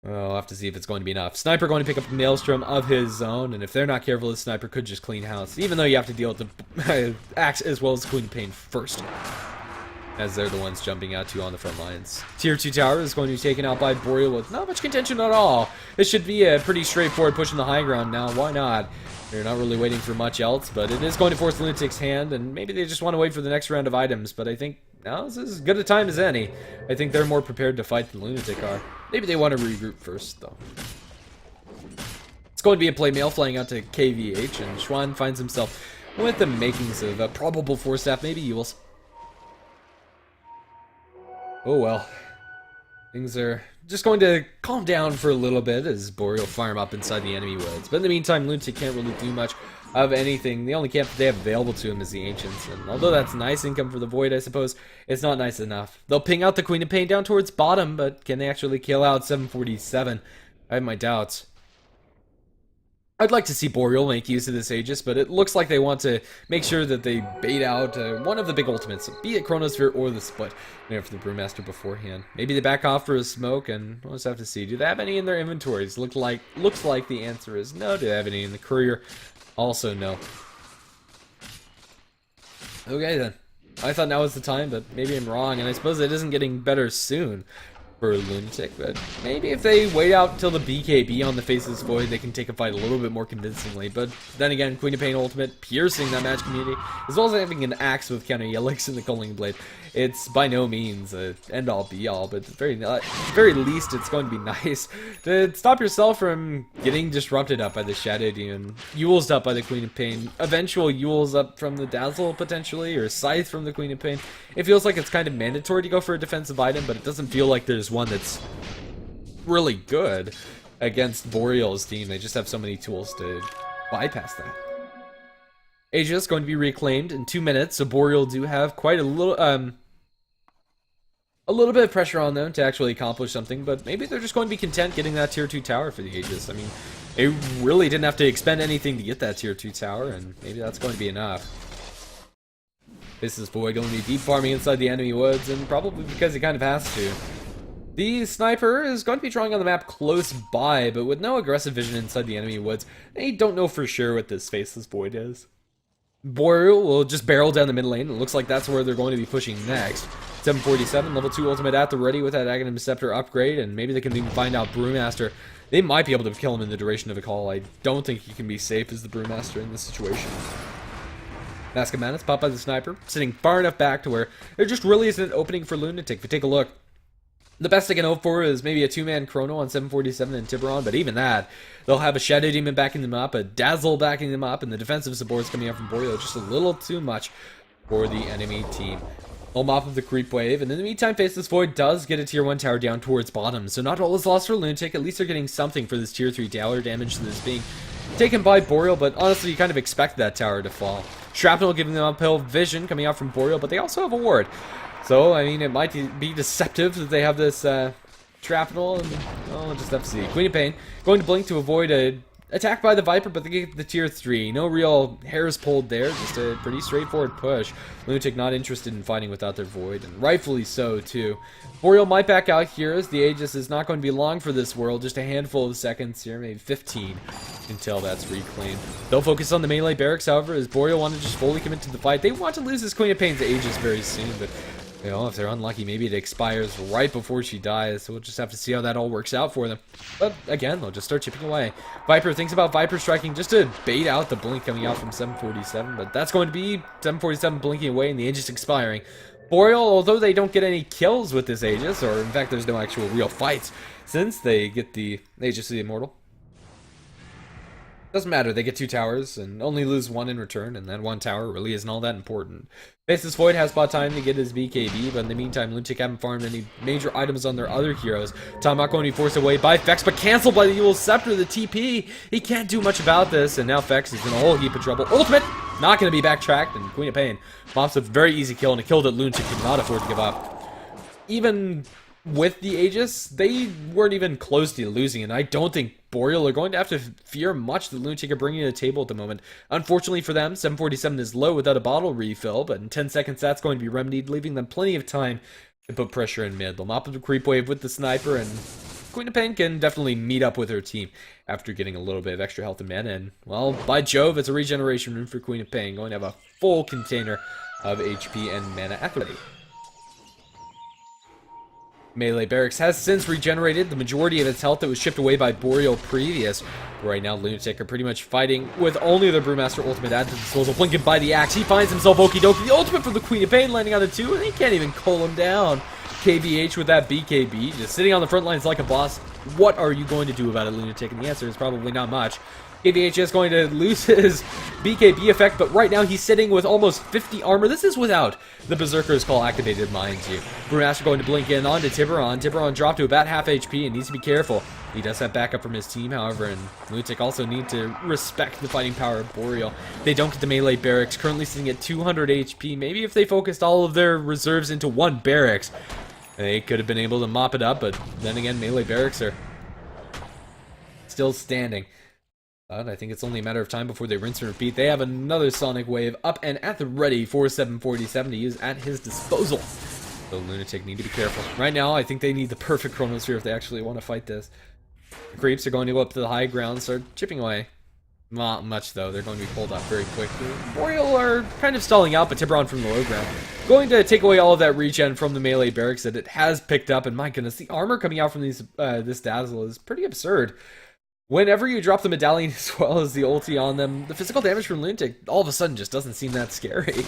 I'll have to see if it's going to be enough. Sniper going to pick up a Maelstrom of his own, and if they're not careful, the Sniper could just clean house, even though you have to deal with the Axe as well as the Queen of Pain first, as they're the ones jumping out to you on the front lines. Tier 2 tower is going to be taken out by Boreal with not much contention at all. This should be a pretty straightforward push in the high ground now. Why not? They're not really waiting for much else, but it is going to force Lunatic's hand, and maybe they just want to wait for the next round of items, but I think now is as good a time as any. I think they're more prepared to fight than Lunatic are. Maybe they want to regroup first, though. It's going to be a play mail flying out to KVH, and Schwan finds himself with the makings of a probable 4-staff, maybe Yules. Oh well. Things are just going to calm down for a little bit as Boreal farm up inside the enemy woods. But in the meantime, Lunatic can't really do much of anything. The only camp that they have available to him is the Ancients. And although that's nice income for the Void, I suppose, it's not nice enough. They'll ping out the Queen of Pain down towards bottom, but can they actually kill out 747? I have my doubts. I'd like to see Boreal make use of this Aegis, but it looks like they want to make sure that they bait out one of the big ultimates, be it Chronosphere or the Split, for the Brewmaster beforehand. Maybe they back off for a smoke, and we'll just have to see. Do they have any in their inventories? Looks like the answer is no. Do they have any in the Courier? Also no. Okay then. I thought now was the time, but maybe I'm wrong, and I suppose it isn't getting better soon for Lunatic, but maybe if they wait out until the BKB on the Faceless Void, they can take a fight a little bit more convincingly. But then again, Queen of Pain ultimate, piercing that match community, as well as having an axe with counter Helix in the Culling Blade. It's by no means a end-all be-all, but at the very least, it's going to be nice to stop yourself from getting disrupted up by the Shadow Demon, Yule's up by the Queen of Pain, eventual Yule's up from the Dazzle, potentially, or Scythe from the Queen of Pain. It feels like it's kind of mandatory to go for a defensive item, but it doesn't feel like there's one that's really good against Boreal's team. They just have so many tools to bypass that. Aegis going to be reclaimed in 2 minutes, so Boreal do have quite a little bit of pressure on them to actually accomplish something, but maybe they're just going to be content getting that tier 2 tower for the Aegis. I mean, they really didn't have to expend anything to get that tier 2 tower, and maybe that's going to be enough. This is Void going to be deep farming inside the enemy woods, and probably because he kind of has to. The sniper is going to be drawing on the map close by, but with no aggressive vision inside the enemy woods. They don't know for sure what this Faceless Void is. Boreal will just barrel down the mid lane. It looks like that's where they're going to be pushing next. 747, level 2 ultimate at the ready with that Aghanim Scepter upgrade, and maybe they can even find out Brewmaster. They might be able to kill him in the duration of a call. I don't think he can be safe as the Brewmaster in this situation. Mask of Madness popped by the sniper, sitting far enough back to where there just really isn't an opening for Lunatic. If you take a look, the best they can hope for is maybe a 2-man Chrono on 747 and Tiburon, but even that, they'll have a Shadow Demon backing them up, a Dazzle backing them up, and the defensive supports coming out from Boreal just a little too much for the enemy team. They'll mop up the creep wave, and in the meantime, Faceless Void does get a tier 1 tower down towards bottom, so not all is lost for Lunatic. At least they're getting something for this tier 3 tower damage that is being taken by Boreal, but honestly, you kind of expect that tower to fall. Shrapnel giving them uphill vision coming out from Boreal, but they also have a ward. So, I mean, it might be deceptive that they have this shrapnel, and well, we'll just have to see. Queen of Pain going to blink to avoid a attack by the Viper, but they get the tier 3. No real hairs pulled there, just a pretty straightforward push. Lunatic not interested in fighting without their Void, and rightfully so, too. Boreal might back out here, as the Aegis is not going to be long for this world, just a handful of seconds here, maybe 15, until that's reclaimed. They'll focus on the melee barracks, however, as Boreal want to just fully commit to the fight. They want to lose this Queen of Pain's Aegis very soon, but you know, if they're unlucky, maybe it expires right before she dies, so we'll just have to see how that all works out for them. But again, they'll just start chipping away. Viper thinks about Viper striking just to bait out the blink coming out from 747, but that's going to be 747 blinking away and the Aegis expiring. Boreal, although they don't get any kills with this Aegis, or in fact there's no actual real fights, since they get the Aegis of the Immortal. Doesn't matter, they get 2 towers and only lose 1 in return, and that 1 tower really isn't all that important. Faceless Void has bought time to get his BKB, but in the meantime, Lunatic haven't farmed any major items on their other heroes. Tomahawk going to be forced away by Vex, but canceled by the Yule's Scepter, the TP. He can't do much about this, and now Vex is in a whole heap of trouble. Ultimate! Not going to be backtracked, and Queen of Pain mops a very easy kill, and a kill that Lunatic could not afford to give up. Even with the Aegis, they weren't even close to losing, and I don't think Boreal are going to have to fear much that Lunatic are bringing to the table at the moment. Unfortunately for them, 747 is low without a bottle refill, but in 10 seconds that's going to be remedied, leaving them plenty of time to put pressure in mid. They'll mop up the creep wave with the sniper, and Queen of Pain can definitely meet up with her team after getting a little bit of extra health and mana, and, well, by Jove, it's a regeneration rune for Queen of Pain, going to have a full container of HP and mana at the ready. Melee Barracks has since regenerated the majority of its health that was chipped away by Boreal previous. Right now, Lunatic are pretty much fighting with only their Brewmaster ultimate at the disposal. Blinking by the axe, he finds himself Okie Dokie. The ultimate from the Queen of Pain landing on the 2, and he can't even cull him down. KVH with that BKB, just sitting on the front lines like a boss. What are you going to do about it, Lunatic? And the answer is probably not much. KVH is going to lose his BKB effect, but right now he's sitting with almost 50 armor. This is without the Berserker's Call activated, mind you. Brewmaster going to blink in onto Tiburon. Tiburon dropped to about half HP and needs to be careful. He does have backup from his team, however, and Lunatic also need to respect the fighting power of Boreal. They don't get the melee barracks, currently sitting at 200 HP. Maybe if they focused all of their reserves into 1 barracks, they could have been able to mop it up, but then again, melee barracks are still standing. But I think it's only a matter of time before they rinse and repeat. They have another Sonic Wave up and at the ready for 747 to use at his disposal. So Lunatic need to be careful. Right now, I think they need the perfect Chronosphere if they actually want to fight this. The creeps are going to go up to the high ground, start chipping away. Not much, though. They're going to be pulled up very quickly. Boreal are kind of stalling out, but Tiburon from the low ground going to take away all of that regen from the melee barracks that it has picked up. And my goodness, the armor coming out from these this Dazzle is pretty absurd. Whenever you drop the medallion as well as the ulti on them, the physical damage from Lunatic all of a sudden just doesn't seem that scary.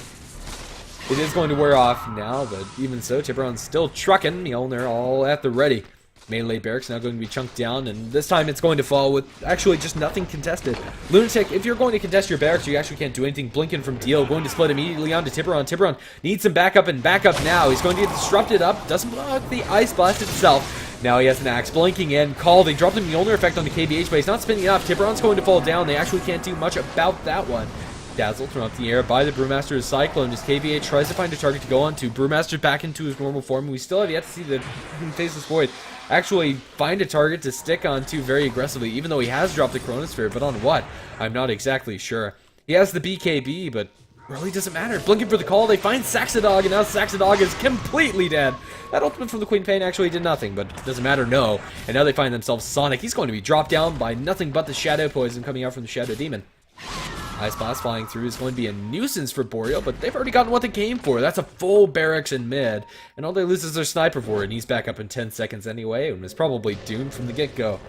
It is going to wear off now, but even so, Tiburon's still trucking. Mjolnir all at the ready. Melee barracks now going to be chunked down, and this time it's going to fall with actually just nothing contested. Lunatic, if you're going to contest your barracks, you actually can't do anything. Blinken from Deal going to split immediately onto Tiburon. Tiburon needs some backup and backup now. He's going to get disrupted up. Doesn't block the Ice Blast itself. Now he has an axe blinking in. Call. They drop the Mjolnir effect on the KBH, but he's not spinning enough. Tiburon's going to fall down. They actually can't do much about that one. Dazzle thrown up the air by the Brewmaster's Cyclone as KBH tries to find a target to go on to. Brewmaster back into his normal form. We still have yet to see the Faceless Void actually find a target to stick onto very aggressively, even though he has dropped the Chronosphere. But on what? I'm not exactly sure. He has the BKB, but really doesn't matter. Blinking for the call. They find Saxodog, and now Saxodog is completely dead. That ultimate from the Queen Pain actually did nothing, but doesn't matter, no. And now they find themselves Sonic. He's going to be dropped down by nothing but the Shadow Poison coming out from the Shadow Demon. Ice Blast flying through is going to be a nuisance for Boreal, but they've already gotten what they came for. That's a full barracks in mid, and all they lose is their sniper for it, and he's back up in 10 seconds anyway, and is probably doomed from the get-go.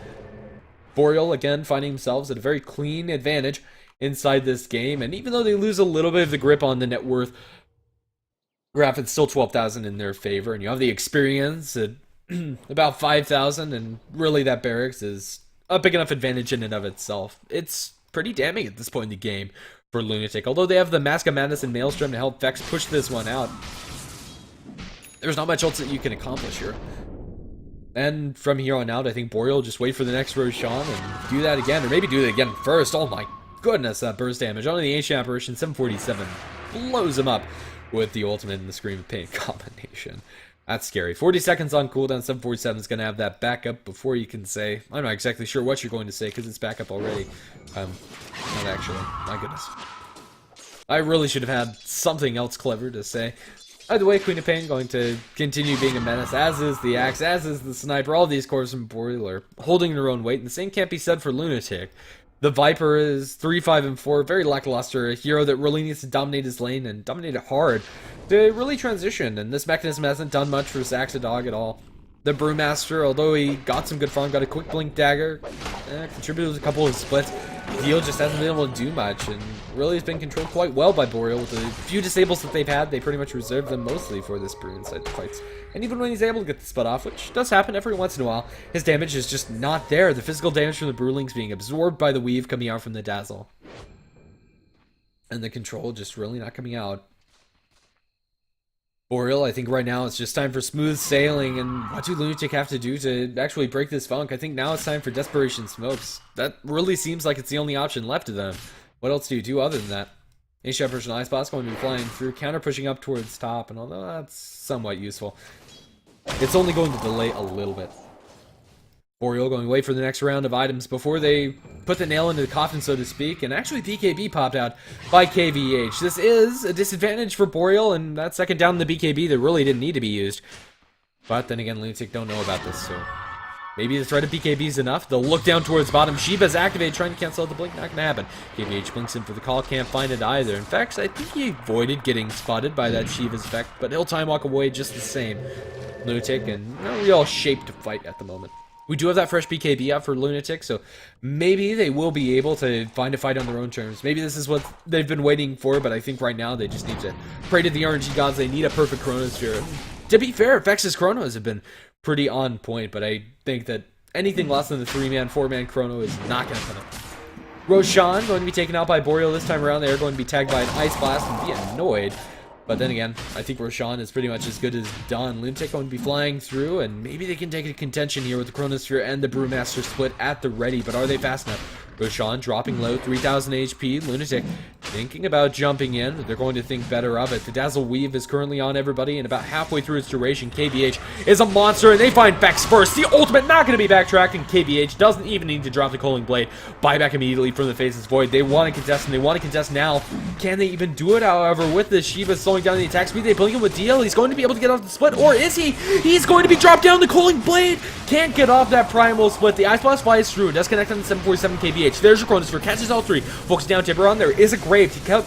Boreal, again, finding themselves at a very clean advantage inside this game, and even though they lose a little bit of the grip on the net worth graph, it's still 12,000 in their favor, and you have the experience at about 5,000, and really that barracks is a big enough advantage in and of itself. It's pretty damning at this point in the game for Lunatic. Although they have the Mask of Madness and Maelstrom to help Vex push this one out, there's not much else that you can accomplish here. And from here on out, I think Boreal just wait for the next Roshan and do that again, or maybe do it again first. Oh my goodness, that burst damage on the Ancient Apparition. 747 blows him up with the ultimate and the Scream of Pain combination. That's scary. 40 seconds on cooldown. 747 is going to have that backup before you can say. I'm not exactly sure what you're going to say because it's backup already. Not actually. My goodness. I really should have had something else clever to say. Either way, Queen of Pain going to continue being a menace, as is the Axe, as is the Sniper. All these cores from Boreal are holding their own weight, and the same can't be said for Lunatic. The Viper is 3, 5, and 4, very lackluster, a hero that really needs to dominate his lane and dominate it hard to really transition, and this mechanism hasn't done much for Saxodog at all. The Brewmaster, although he got some good farm, got a quick blink dagger, contributed with a couple of splits, Deal just hasn't been able to do much, and really has been controlled quite well by Boreal. With the few disables that they've had, they pretty much reserved them mostly for this Brew inside the fights. And even when he's able to get the split off, which does happen every once in a while, his damage is just not there. The physical damage from the Brewlings being absorbed by the Weave coming out from the Dazzle. And the control just really not coming out. Boreal, I think right now it's just time for smooth sailing, and what do Lunatic have to do to actually break this funk? I think now it's time for Desperation Smokes. That really seems like it's the only option left to them. What else do you do other than that? Ancient Apparition Ice Blast going to be flying through, counter pushing up towards top, and although that's somewhat useful, it's only going to delay a little bit. Boreal going to wait for the next round of items before they put the nail into the coffin, so to speak, and actually BKB popped out by KVH. This is a disadvantage for Boreal, and that second down in the BKB that really didn't need to be used. But then again, Lunatic don't know about this, so maybe the threat of BKB is enough. They'll look down towards bottom. Shiva's activated, trying to cancel out the blink. Not going to happen. KVH blinks in for the call, can't find it either. In fact, I think he avoided getting spotted by that Shiva's effect, but he'll time walk away just the same. Lunatic and no real shape to fight at the moment. We do have that fresh BKB out for Lunatic, so maybe they will be able to find a fight on their own terms. Maybe this is what they've been waiting for, but I think right now they just need to pray to the RNG gods. They need a perfect Chronosphere. To be fair, Vex's Chronos have been pretty on point, but I think that anything less than the 3-man, 4-man Chrono is not going to come up. Roshan going to be taken out by Boreal this time around. They're going to be tagged by an Ice Blast and be annoyed. But then again, I think Roshan is pretty much as good as done. Lunatic going to be flying through, and maybe they can take a contention here with the Chronosphere and the Brewmaster split at the ready, but are they fast enough? Roshan dropping low, 3,000 HP. Lunatic thinking about jumping in. They're going to think better of it. The Dazzle Weave is currently on everybody, and about halfway through its duration, KVH is a monster, and they find Vex first. The ultimate not going to be backtracked, and KVH doesn't even need to drop the Culling Blade. Buyback immediately from the Faceless Void. They want to contest, and they want to contest now. Can they even do it, however, with this Shiva slowing down the attack speed? They blink him with DL. He's going to be able to get off the split, or is he? He's going to be dropped down. The Culling Blade can't get off that Primal split. The Ice Blast flies through. Does connect on the 747 KVH. There's your Chronosphere. Catches all three. Focus down Tiburon. There is a grave to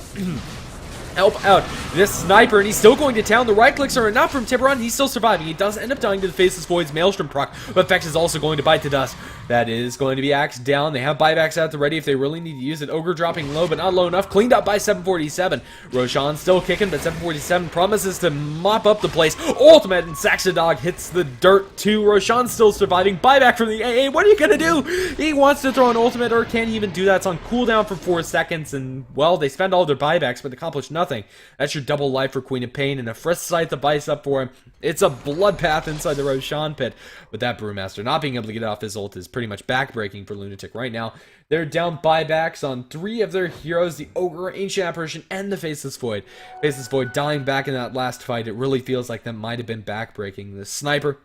help out this sniper, and he's still going to town. The right clicks are enough from Tiburon. He's still surviving. He does end up dying to the Faceless Void's Maelstrom proc, but Vex is also going to bite to dust. That is going to be axed down. They have buybacks at the ready if they really need to use it. Ogre dropping low, but not low enough. Cleaned up by 747. Roshan still kicking, but 747 promises to mop up the place. Ultimate, and Saxodog hits the dirt too. Roshan still surviving. Buyback from the AA. What are you going to do? He wants to throw an ultimate, or can he even do that? It's on cooldown for 4 seconds, and, well, they spend all their buybacks, but accomplish nothing. That's your double life for Queen of Pain, and a fresh sight the bites up for him. It's a bloodbath inside the Roshan pit. But that Brewmaster not being able to get off his ult is pretty much backbreaking for Lunatic right now. They're down buybacks on 3 of their heroes, the Ogre, Ancient Apparition, and the Faceless Void. Faceless Void dying back in that last fight. It really feels like that might have been backbreaking. The Sniper,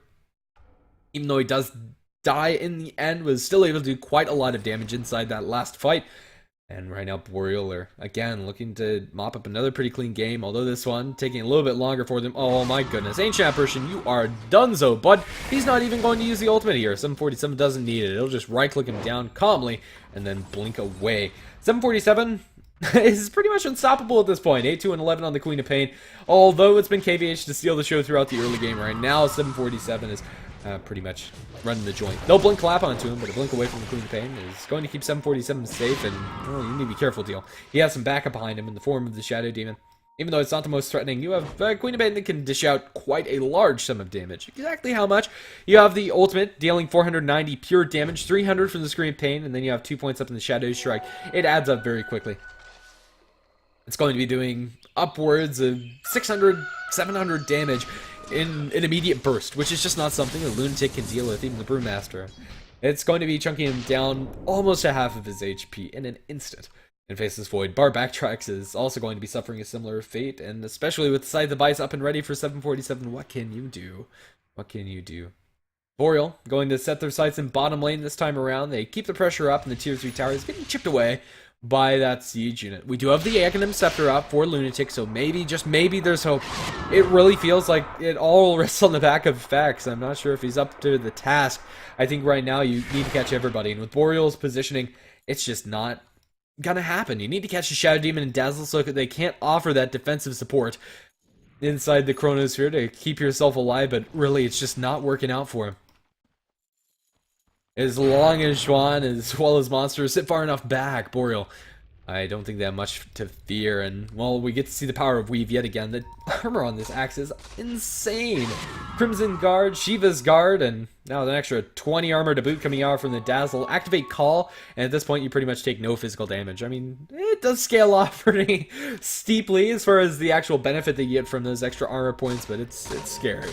even though he does die in the end, was still able to do quite a lot of damage inside that last fight. And right now, Boreal are, again, looking to mop up another pretty clean game, although this one taking a little bit longer for them. Oh my goodness. Ancient Apparition, you are donezo, bud. He's not even going to use the ultimate here. 747 doesn't need it. It'll just right-click him down calmly and then blink away. 747 is pretty much unstoppable at this point. 8-2 and 11 on the Queen of Pain. Although it's been KVH to steal the show throughout the early game right now, 747 is pretty much running the joint. They'll blink clap onto him, but a blink away from the Queen of Pain is going to keep 747 safe, and well, you need to be careful, deal. He has some backup behind him in the form of the Shadow Demon. Even though it's not the most threatening, you have Queen of Pain that can dish out quite a large sum of damage. Exactly how much? You have the ultimate, dealing 490 pure damage, 300 from the Scream of Pain, and then you have 2 points up in the Shadow Strike. It adds up very quickly. It's going to be doing upwards of 600, 700 damage in an immediate burst, which is just not something a Lunatic can deal with, even the Brewmaster. It's going to be chunking him down almost to half of his HP in an instant. And Faceless Void, Bar Backtracks is also going to be suffering a similar fate, and especially with Scythe the Bites up and ready for 747, what can you do? What can you do? Boreal going to set their sights in bottom lane this time around. They keep the pressure up, and the tier 3 tower is getting chipped away by that siege unit. We do have the Aghanim Scepter up for Lunatic, so maybe, just maybe, there's hope. It really feels like it all rests on the back of Vex. I'm not sure if he's up to the task. I think right now you need to catch everybody, and with Boreal's positioning, it's just not gonna happen. You need to catch the Shadow Demon and Dazzle so that they can't offer that defensive support inside the Chronosphere to keep yourself alive, but really it's just not working out for him. As long as Xuan, as well as monsters, sit far enough back, Boreal, I don't think they have much to fear, and, well, we get to see the power of Weave yet again. The armor on this axe is insane. Crimson Guard, Shiva's Guard, and now an extra 20 armor to boot coming out from the Dazzle. Activate Call, and at this point you pretty much take no physical damage. I mean, it does scale off pretty steeply as far as the actual benefit they get from those extra armor points, but it's scary.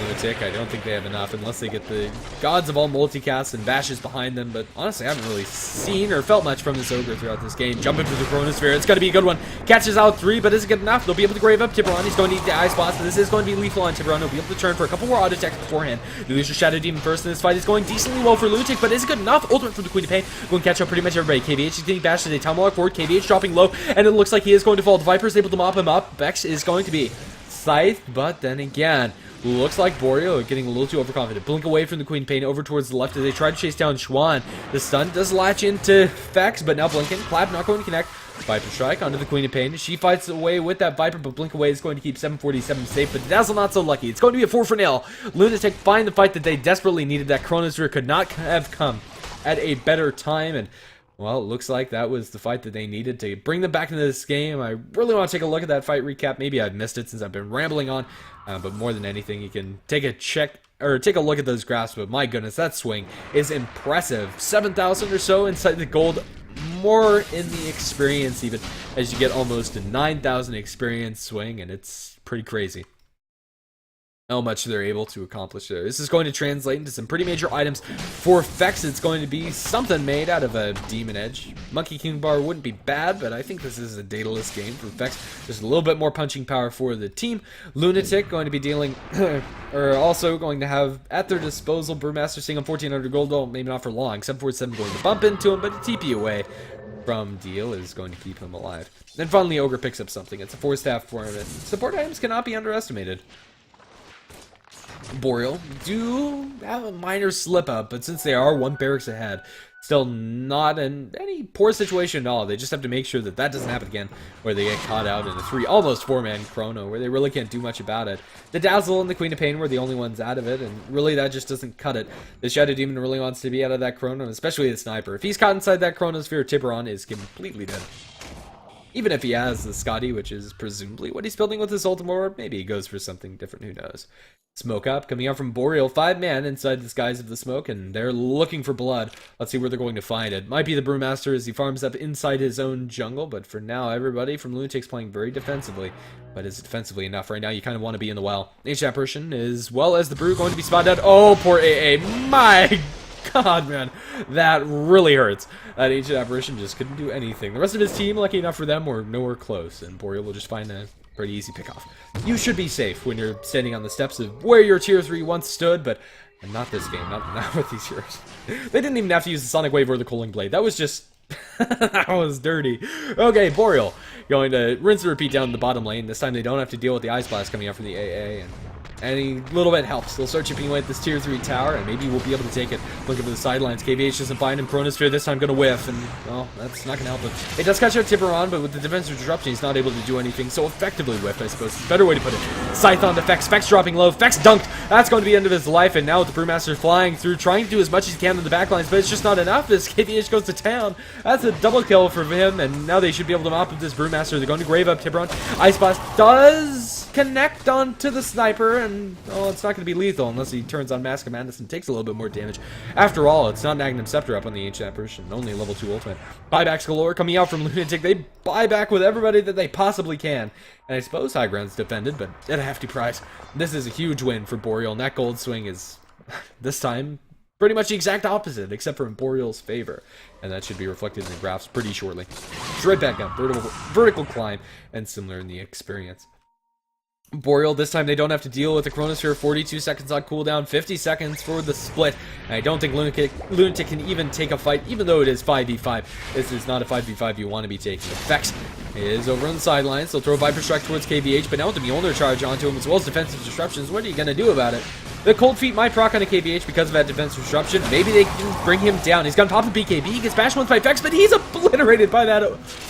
Lunatic, I don't think they have enough unless they get the Gods of all multicasts and Bashes behind them, but honestly I haven't really seen or felt much from this Ogre throughout this game. Jumping for the Chronosphere, it's going to be a good one. Catches out 3, but is it good enough? They'll be able to grave up Tiburon. He's going to need the Ice Blast, but this is going to be lethal on Tiburon. He'll be able to turn for a couple more auto attacks beforehand. They lose your Shadow Demon first, and this fight is going decently well for Lunatic, but is it good enough? Ultimate from the Queen of Pain, going to catch up pretty much everybody. KVH is getting bashed as a Tomahawk forward, KVH dropping low, and it looks like he is going to fall. The Viper is able to mop him up. Vex is going to be Scythe, but then again, looks like Boreal are getting a little too overconfident. Blink away from the Queen Pain over towards the left as they try to chase down Xuan. The stun does latch into Vex, but now blinking. Clap not going to connect. Viper Strike onto the Queen of Pain. She fights away with that Viper, but Blink Away is going to keep 747 safe. But Dazzle not so lucky. It's going to be a 4 for 0. Lunatic find the fight that they desperately needed. That Chronosphere could not have come at a better time, and well, it looks like that was the fight that they needed to bring them back into this game. I really want to take a look at that fight recap. Maybe I've missed it since I've been rambling on, but more than anything, you can take a look at those graphs. But my goodness, that swing is impressive. 7,000 or so inside the gold, more in the experience even, as you get almost a 9,000 experience swing, and it's pretty crazy. how much they're able to accomplish there. This is going to translate into some pretty major items for Fex. It's going to be something made out of a Demon Edge. Monkey King Bar wouldn't be bad, but I think this is a dataless game for Fex. Just a little bit more punching power for the team. Lunatic going to be dealing, or also going to have at their disposal Brewmaster sitting on 1400 gold. Well, maybe not for long. 747 going to bump into him, but a TP away from deal is going to keep him alive. Then finally Ogre picks up something. It's a 4-staff tournament. Support items cannot be underestimated. Boreal do have a minor slip up, but since they are one barracks ahead, still not in any poor situation at all. They just have to make sure that that doesn't happen again, where they get caught out in a almost 4-man chrono, where they really can't do much about it. The Dazzle and the Queen of Pain were the only ones out of it, and really that just doesn't cut it. The Shadow Demon really wants to be out of that chrono, especially the Sniper. If he's caught inside that chronosphere, Tiburon is completely dead. Even if he has the Scotty, which is presumably what he's building with his ultimate, or maybe he goes for something different, who knows. Smoke up, coming out from Boreal, 5-man inside the skies of the smoke, and they're looking for blood. Let's see where they're going to find it. Might be the Brewmaster as he farms up inside his own jungle, but for now, everybody from Lunatic's playing very defensively. But is it defensively enough? Right now, you kind of want to be in the well. Ancient Apparition, as well as the Brew, going to be spotted out. Oh, poor AA. My God, man, that really hurts. That Ancient Apparition just couldn't do anything. The rest of his team, lucky enough for them, were nowhere close, and Boreal will just find a pretty easy pickoff. You should be safe when you're standing on the steps of where your tier 3 once stood, but not this game, not with these heroes. They didn't even have to use the Sonic Wave or the Cooling Blade. That was just that was dirty. Okay, Boreal going to rinse and repeat down the bottom lane. This time they don't have to deal with the Ice Blast coming out from the AA, and any little bit helps. They'll start chipping away at this tier 3 tower, and maybe we'll be able to take it. Looking for the sidelines. KVH doesn't find him. Chronosphere this time going to whiff, and, well, that's not going to help him. It does catch out Tiburon, but with the defensive disruption, he's not able to do anything. So effectively whiffed, I suppose. Better way to put it. Scythe on to Fex. Fex dropping low. Fex dunked. That's going to be the end of his life, and now with the Brewmaster flying through, trying to do as much as he can in the backlines, but it's just not enough as KVH goes to town. That's a double kill for him, and now they should be able to mop up this Brewmaster. They're going to grave up Tiburon. Ice Blast does connect onto the Sniper, and oh, it's not going to be lethal unless he turns on Mask of Madness and takes a little bit more damage. After all, it's not an Magnum Scepter up on the Ancient Apparition, only level 2 ultimate. Buybacks galore coming out from Lunatic. They buy back with everybody that they possibly can, and I suppose high ground's defended, but at a hefty price. This is a huge win for Boreal, and that gold swing is this time pretty much the exact opposite, except for in Boreal's favor, and that should be reflected in the graphs pretty shortly. Straight back up, vertical climb, and similar in the experience. Boreal, this time they don't have to deal with the Chronosphere. 42 seconds on cooldown, 50 seconds for the split. And I don't think Lunatic can even take a fight, even though it is 5v5. This is not a 5v5 you want to be taking. Effects is over on the sidelines. They'll throw Viper Strike towards KVH, but now with the Mjolnir charge onto him, as well as defensive disruptions, what are you going to do about it? The Cold Feet might proc on a KVH because of that defensive disruption. Maybe they can bring him down. He's going to pop a BKB. He gets bashed once by Fex, but he's obliterated by that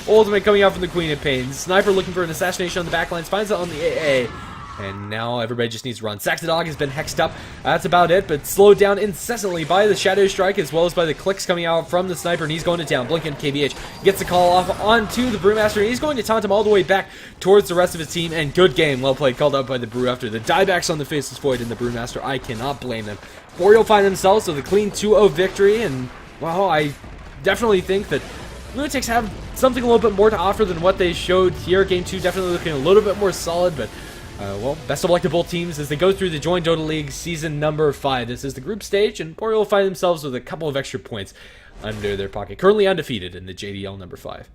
ultimate coming out from the Queen of Pain. Sniper looking for an assassination on the backlines, finds it on the AA. And now everybody just needs to run. Saxodog has been hexed up. That's about it, but slowed down incessantly by the Shadow Strike as well as by the clicks coming out from the Sniper, and he's going to town. Blinking KVH gets the call off onto the Brewmaster, and he's going to taunt him all the way back towards the rest of his team, and good game. Well played, called out by the Brew after the diebacks on the Faceless Void and the Brewmaster. I cannot blame them. Boreal find themselves with a clean 2-0 victory, and, well, I definitely think that Lunatics have something a little bit more to offer than what they showed here. Game 2 definitely looking a little bit more solid, but well, best of luck to both teams as they go through the Join Dota League season number 5. This is the group stage, and Boreal will find themselves with a couple of extra points under their pocket. Currently undefeated in the JDL number 5.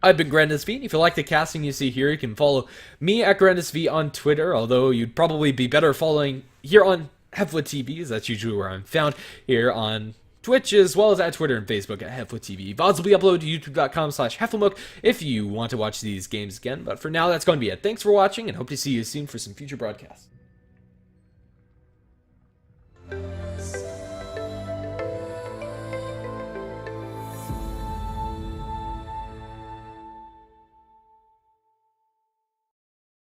I've been GrandisV, and if you like the casting you see here, you can follow me at GrandisV on Twitter, although you'd probably be better following here on HeflaTV, as that's usually where I'm found, here on Twitch, as well as at Twitter and Facebook at HeflaTV. VODs will be uploaded to youtube.com/HeflaMook if you want to watch these games again. But for now, that's going to be it. Thanks for watching, and hope to see you soon for some future broadcasts.